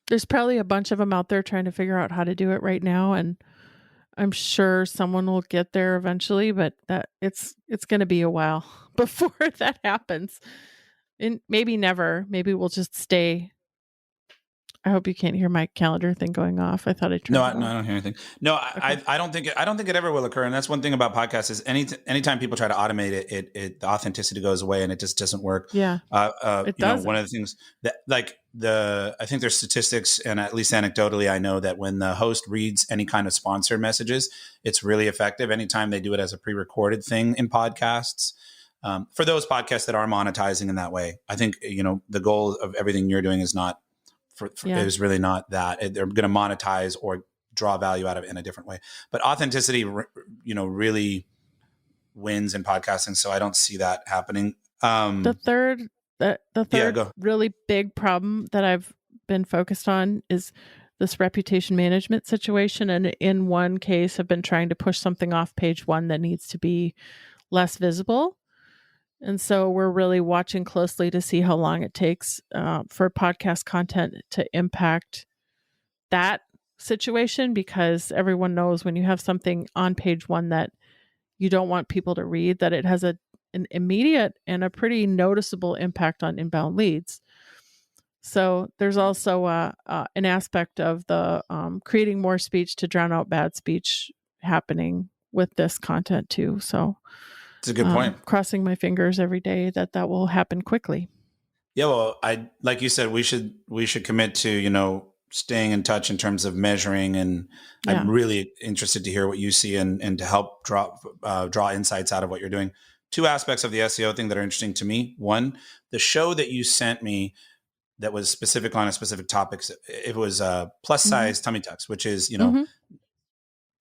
There's probably a bunch of them out there trying to figure out how to do it right now, and I'm sure someone will get there eventually, but that it's going to be a while before that happens. And maybe never. Maybe we'll just stay. I hope you can't hear my calendar thing going off. I thought I turned it off. No, I don't hear anything. No, okay. I don't think it ever will occur. And that's one thing about podcasts is anytime people try to automate it, the authenticity goes away and it just doesn't work. Yeah, it does. One of the things that I think there's statistics, and at least anecdotally, I know that when the host reads any kind of sponsored messages, it's really effective. Anytime they do it as a pre-recorded thing in podcasts, for those podcasts that are monetizing in that way, I think the goal of everything you're doing is not. It was really not that they're going to monetize or draw value out of it in a different way. But authenticity, really wins in podcasting. So I don't see that happening. The third really big problem that I've been focused on is this reputation management situation. And in one case, I've been trying to push something off page 1 that needs to be less visible. And so we're really watching closely to see how long it takes for podcast content to impact that situation, because everyone knows when you have something on page 1 that you don't want people to read, that it has an immediate and a pretty noticeable impact on inbound leads. So there's also an aspect of the creating more speech to drown out bad speech happening with this content too. So It's a good point. Crossing my fingers every day that will happen quickly. Yeah, well, I like you said, we should commit to staying in touch in terms of measuring, and Yeah. I'm really interested to hear what you see and to help draw insights out of what you're doing. Two aspects of the SEO thing that are interesting to me. One, the show that you sent me that was specific on a specific topic. It was plus size tummy tucks, which is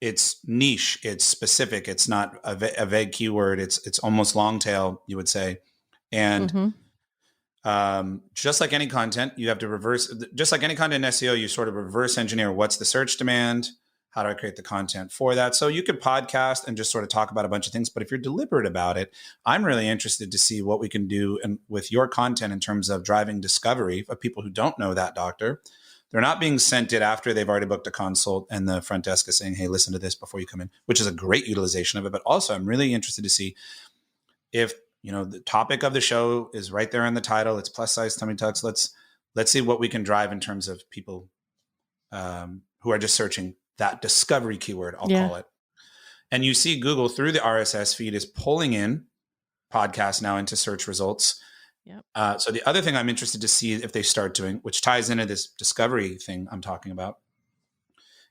it's niche, it's specific, it's not a vague keyword. It's almost long tail, you would say, and just like any content, you have to just like any content in SEO, you sort of reverse engineer what's the search demand, how do I create the content for that? So you could podcast and just sort of talk about a bunch of things, but if you're deliberate about it, I'm really interested to see what we can do with your content in terms of driving discovery of people who don't know that doctor. They're not being sent it after they've already booked a consult and the front desk is saying, hey, listen to this before you come in, which is a great utilization of it. But also I'm really interested to see if the topic of the show is right there in the title. It's plus size tummy tucks. Let's see what we can drive in terms of people who are just searching that discovery keyword, I'll call it. And you see Google through the RSS feed is pulling in podcasts now into search results. Yep. So the other thing I'm interested to see if they start doing, which ties into this discovery thing I'm talking about,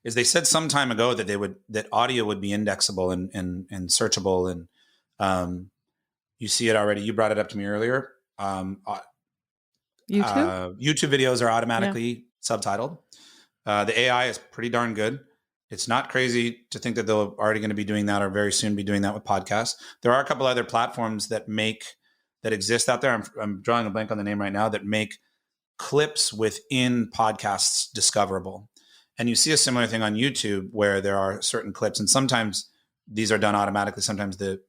is they said some time ago that audio would be indexable and searchable, and you see it already. You brought it up to me earlier. YouTube videos are automatically subtitled. The AI is pretty darn good. It's not crazy to think that they're already going to be doing that or very soon be doing that with podcasts. There are a couple other platforms that exist out there. I'm drawing a blank on the name right now, that make clips within podcasts discoverable. And you see a similar thing on YouTube where there are certain clips, and sometimes these are done automatically. Sometimes the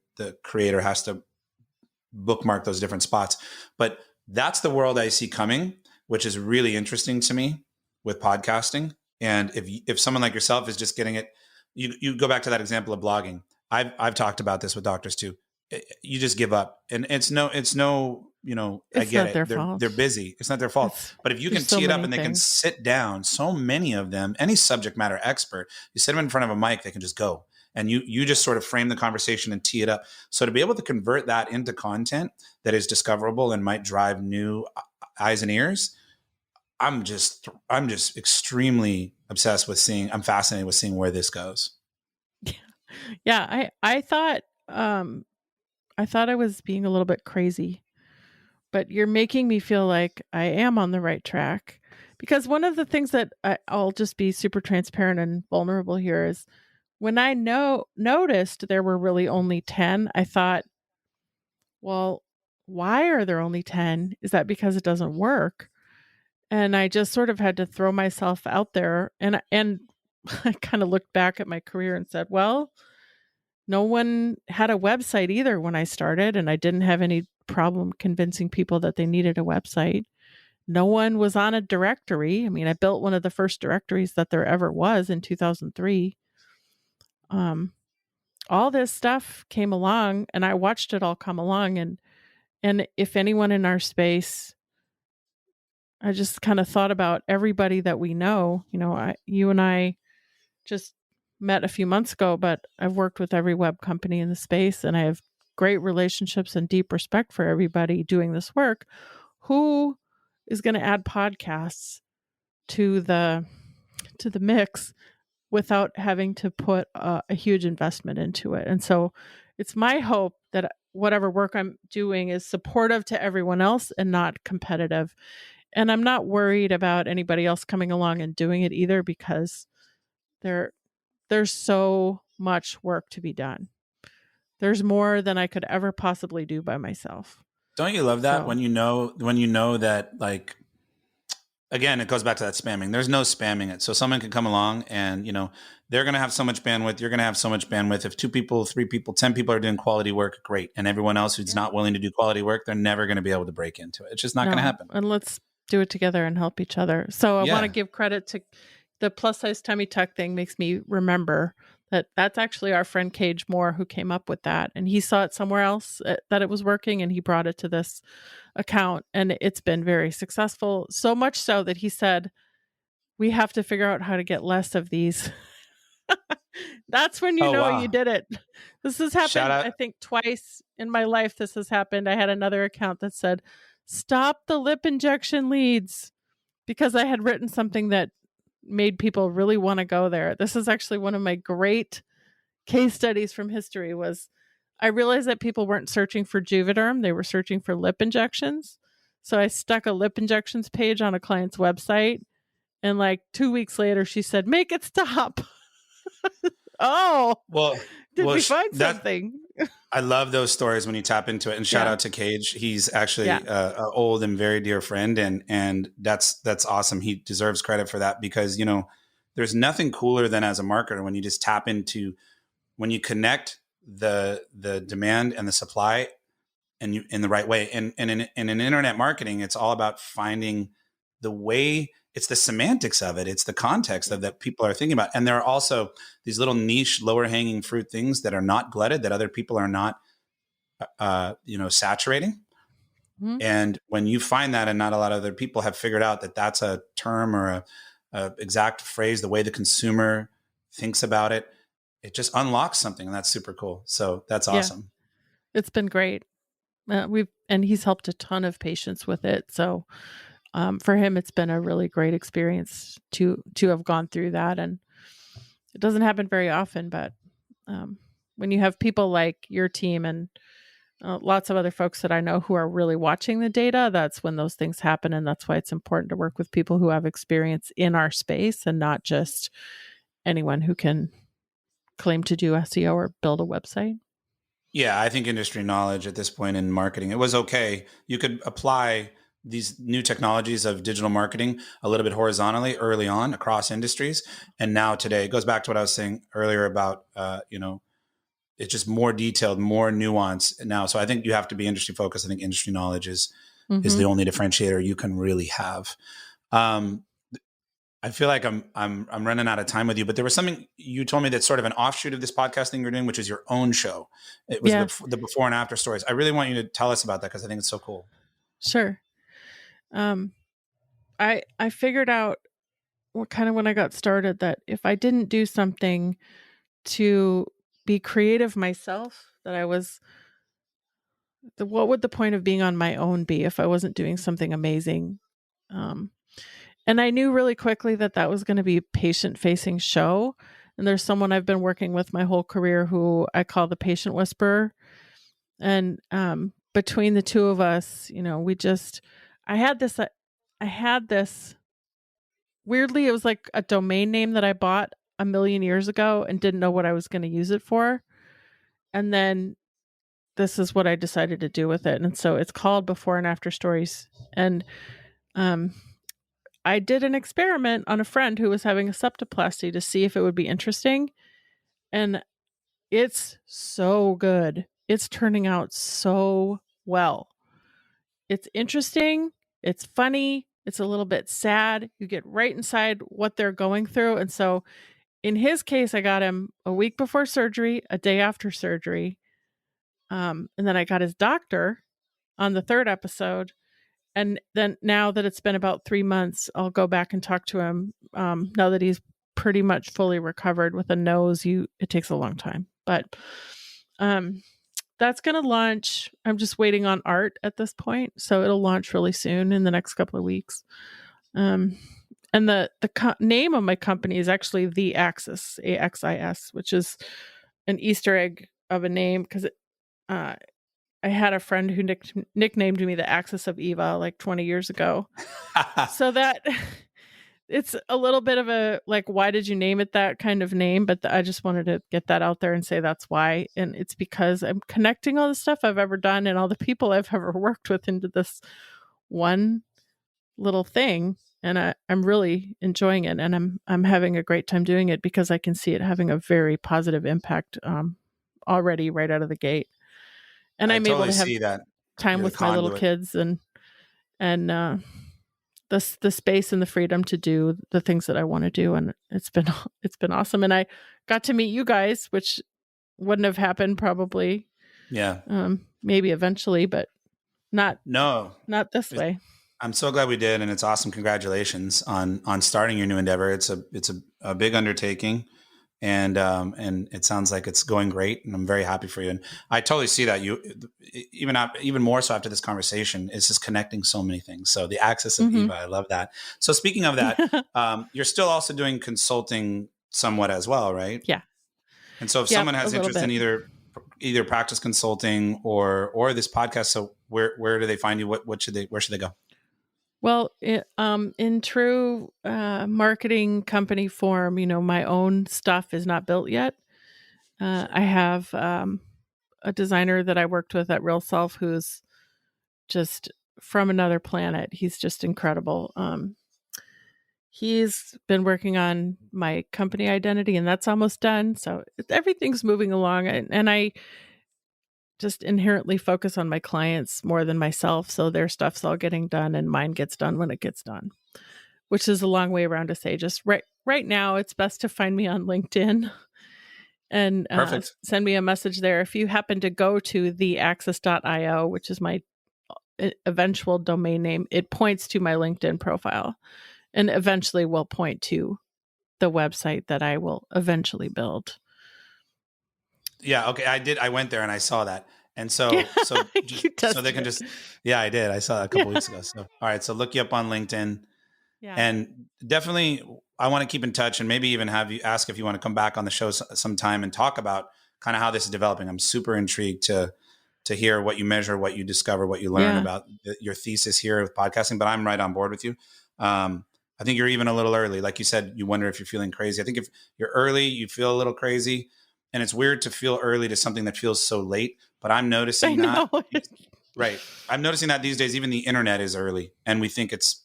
creator has to bookmark those different spots. But that's the world I see coming, which is really interesting to me with podcasting. And if someone like yourself is just getting it, you go back to that example of blogging. I've talked about this with doctors too. You just give up, and it's no, I get it. They're busy. It's not their fault. But if you can tee it up and they can sit down, so many of them, any subject matter expert, you sit them in front of a mic, they can just go. And you just sort of frame the conversation and tee it up. So to be able to convert that into content that is discoverable and might drive new eyes and ears, I'm just extremely obsessed with seeing. I'm fascinated with seeing where this goes. Yeah, I thought I was being a little bit crazy, but you're making me feel like I am on the right track. Because one of the things that I'll just be super transparent and vulnerable here is when I noticed there were really only 10, I thought, well, why are there only 10? Is that because it doesn't work? And I just sort of had to throw myself out there, and I kind of looked back at my career and said, well, no one had a website either when I started, and I didn't have any problem convincing people that they needed a website. No one was on a directory. I mean, I built one of the first directories that there ever was in 2003. All this stuff came along, and I watched it all come along. And if anyone in our space, I just kind of thought about everybody that we know. You and I just met a few months ago, but I've worked with every web company in the space, and I have great relationships and deep respect for everybody doing this work. Who is going to add podcasts to the mix without having to put a huge investment into it? And so it's my hope that whatever work I'm doing is supportive to everyone else and not competitive. And I'm not worried about anybody else coming along and doing it either, because there's so much work to be done. There's more than I could ever possibly do by myself. Don't you love that when you know that, like, again, it goes back to that spamming. There's no spamming it. So someone can come along and, they're going to have so much bandwidth. You're going to have so much bandwidth. If 2 people, 3 people, 10 people are doing quality work, great. And everyone else who's not willing to do quality work, they're never going to be able to break into it. It's just not going to happen. And let's do it together and help each other. So I want to give credit to the plus size tummy tuck thing. Makes me remember That's actually our friend Cage Moore who came up with that, and he saw it somewhere else that it was working, and he brought it to this account, and it's been very successful. So much so that he said, we have to figure out how to get less of these. That's when you Oh know you wow! did it. This has Shout happened, out. I think, twice in my life. This has happened. I had another account that said, stop the lip injection leads, because I had written something that made people really want to go there. This is actually one of my great case studies from history. Was I realized that people weren't searching for Juvederm, they were searching for lip injections. So I stuck a lip injections page on a client's website, and like 2 weeks later she said, make it stop. Oh, Well, did we find that something? I love those stories when you tap into it. And shout Yeah. out to Cage. He's actually Yeah. a old and very dear friend, and that's awesome. He deserves credit for that, because there's nothing cooler than, as a marketer, when you just tap into, when you connect the demand and the supply, and you in the right way. And in internet marketing, it's all about finding the way. It's the semantics of it. It's the context of that people are thinking about. And there are also these little niche, lower hanging fruit things that are not glutted, that other people are not, saturating. Mhm. And when you find that, and not a lot of other people have figured out that that's a term or a exact phrase, the way the consumer thinks about it, it just unlocks something, and that's super cool. So that's Yeah. awesome. It's been great. And he's helped a ton of patients with it. So for him, it's been a really great experience to have gone through that. And it doesn't happen very often, but when you have people like your team and lots of other folks that I know who are really watching the data, that's when those things happen. And that's why it's important to work with people who have experience in our space, and not just anyone who can claim to do SEO or build a website. Yeah, I think industry knowledge at this point in marketing, it was okay. You could apply these new technologies of digital marketing a little bit horizontally early on across industries. And now today, it goes back to what I was saying earlier about, it's just more detailed, more nuance now. So I think you have to be industry focused. I think industry knowledge is Mm-hmm. the only differentiator you can really have. I feel like I'm running out of time with you, but there was something you told me that's sort of an offshoot of this podcast thing you're doing, which is your own show. It was the before and after stories. I really want you to tell us about that, because I think it's so cool. Sure. I figured out when I got started that if I didn't do something to be creative myself, what would the point of being on my own be if I wasn't doing something amazing? And I knew really quickly that was going to be a patient-facing show. And there's someone I've been working with my whole career who I call the patient whisperer. And between the two of us, I had this. Weirdly, it was like a domain name that I bought a million years ago and didn't know what I was going to use it for. And then this is what I decided to do with it. And so it's called Before and After Stories. And I did an experiment on a friend who was having a septoplasty to see if it would be interesting. And it's so good. It's turning out so well. It's interesting. It's funny. It's a little bit sad. You get right inside what they're going through. And so in his case, I got him a week before surgery, a day after surgery. And then I got his doctor on the third episode. And then now that it's been about 3 months, I'll go back and talk to him. Now that he's pretty much fully recovered with a nose, it takes a long time. But that's going to launch. I'm just waiting on art at this point. So it'll launch really soon in the next couple of weeks. And the name of my company is actually The Axis, AXIS, which is an Easter egg of a name, because I had a friend who nicknamed me the Axis of Eva like 20 years ago. So that it's a little bit of a like, why did you name it that kind of name? But I just wanted to get that out there and say that's why. And it's because I'm connecting all the stuff I've ever done and all the people I've ever worked with into this one little thing. And I'm really enjoying it, and I'm having a great time doing it because I can see it having a very positive impact already right out of the gate. And I'm able to have see that time you're the with my little conduit. kids and the space and the freedom to do the things that I want to do, and it's been awesome. And I got to meet you guys, which wouldn't have happened probably. Yeah. Maybe eventually, but not this way. I'm so glad we did, and it's awesome. Congratulations on starting your new endeavor. It's a big undertaking, and it sounds like it's going great, and I'm very happy for you. And I totally see that you even more so after this conversation, it's just connecting so many things. So the access of Eva, I love that. So speaking of that, you're still also doing consulting somewhat as well, right? Yeah. And so if someone has interest in either practice consulting or this podcast, so where do they find you? Where should they go? Well, in true marketing company form, my own stuff is not built yet. I have a designer that I worked with at Real Self who's just from another planet. He's just incredible. He's been working on my company identity, and that's almost done. So everything's moving along, and I just inherently focus on my clients more than myself. So their stuff's all getting done and mine gets done when it gets done, which is a long way around to say just right now, it's best to find me on LinkedIn and send me a message there. If you happen to go to theaxis.io, which is my eventual domain name, it points to my LinkedIn profile and eventually will point to the website that I will eventually build. Yeah. Okay. I went there and I saw that. And so they can just, I did. I saw that a couple weeks ago. So, all right. So look you up on LinkedIn and definitely I want to keep in touch and maybe even have you ask if you want to come back on the show sometime and talk about kind of how this is developing. I'm super intrigued to hear what you measure, what you discover, what you learn about your thesis here with podcasting, but I'm right on board with you. I think you're even a little early. Like you said, you wonder if you're feeling crazy. I think if you're early, you feel a little crazy. And it's weird to feel early to something that feels so late, but I'm noticing that. Right. I'm noticing that these days, even the internet is early and we think it's,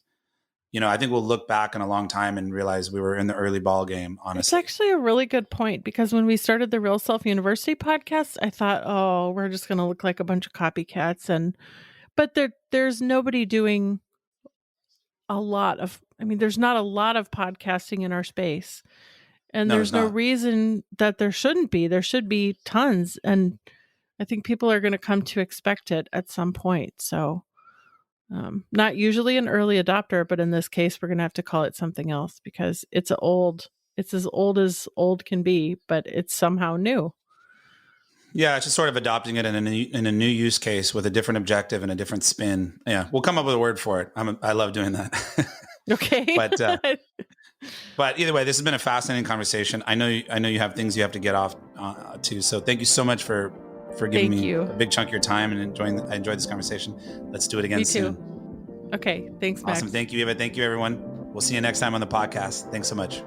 I think we'll look back in a long time and realize we were in the early ball game, honestly. It's actually a really good point because when we started the Real Self University podcast, I thought, we're just going to look like a bunch of copycats. But there's nobody doing there's not a lot of podcasting in our space. And there's no reason that there shouldn't be. There should be tons. And I think people are going to come to expect it at some point. So not usually an early adopter, but in this case, we're going to have to call it something else because it's as old as old can be, but it's somehow new. Yeah, it's just sort of adopting it in a new use case with a different objective and a different spin. Yeah, we'll come up with a word for it. I love doing that. Okay. But either way, this has been a fascinating conversation. I know you have things you have to get off to. So thank you so much for giving me a big chunk of your time and I enjoyed this conversation. Let's do it again soon. Okay. Thanks, Max. Awesome. Thank you, Eva. Thank you, everyone. We'll see you next time on the podcast. Thanks so much.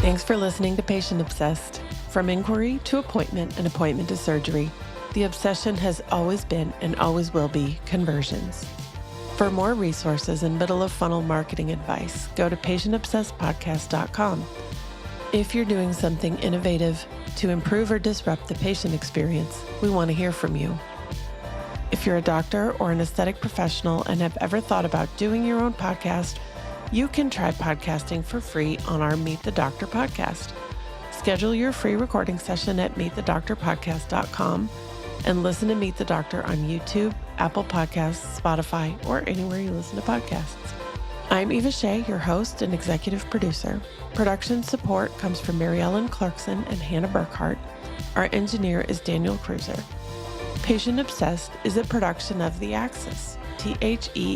Thanks for listening to Patient Obsessed. From inquiry to appointment and appointment to surgery, the obsession has always been and always will be conversions. For more resources and middle-of-funnel marketing advice, go to patientobsessedpodcast.com. If you're doing something innovative to improve or disrupt the patient experience, we want to hear from you. If you're a doctor or an aesthetic professional and have ever thought about doing your own podcast, you can try podcasting for free on our Meet the Doctor podcast. Schedule your free recording session at meetthedoctorpodcast.com and listen to Meet the Doctor on YouTube, Apple Podcasts, Spotify, or anywhere you listen to podcasts. I'm Eva Shea, your host and executive producer. Production support comes from Mary Ellen Clarkson and Hannah Burkhart. Our engineer is Daniel Cruiser. Patient Obsessed is a production of The Axis, TheAxis.io.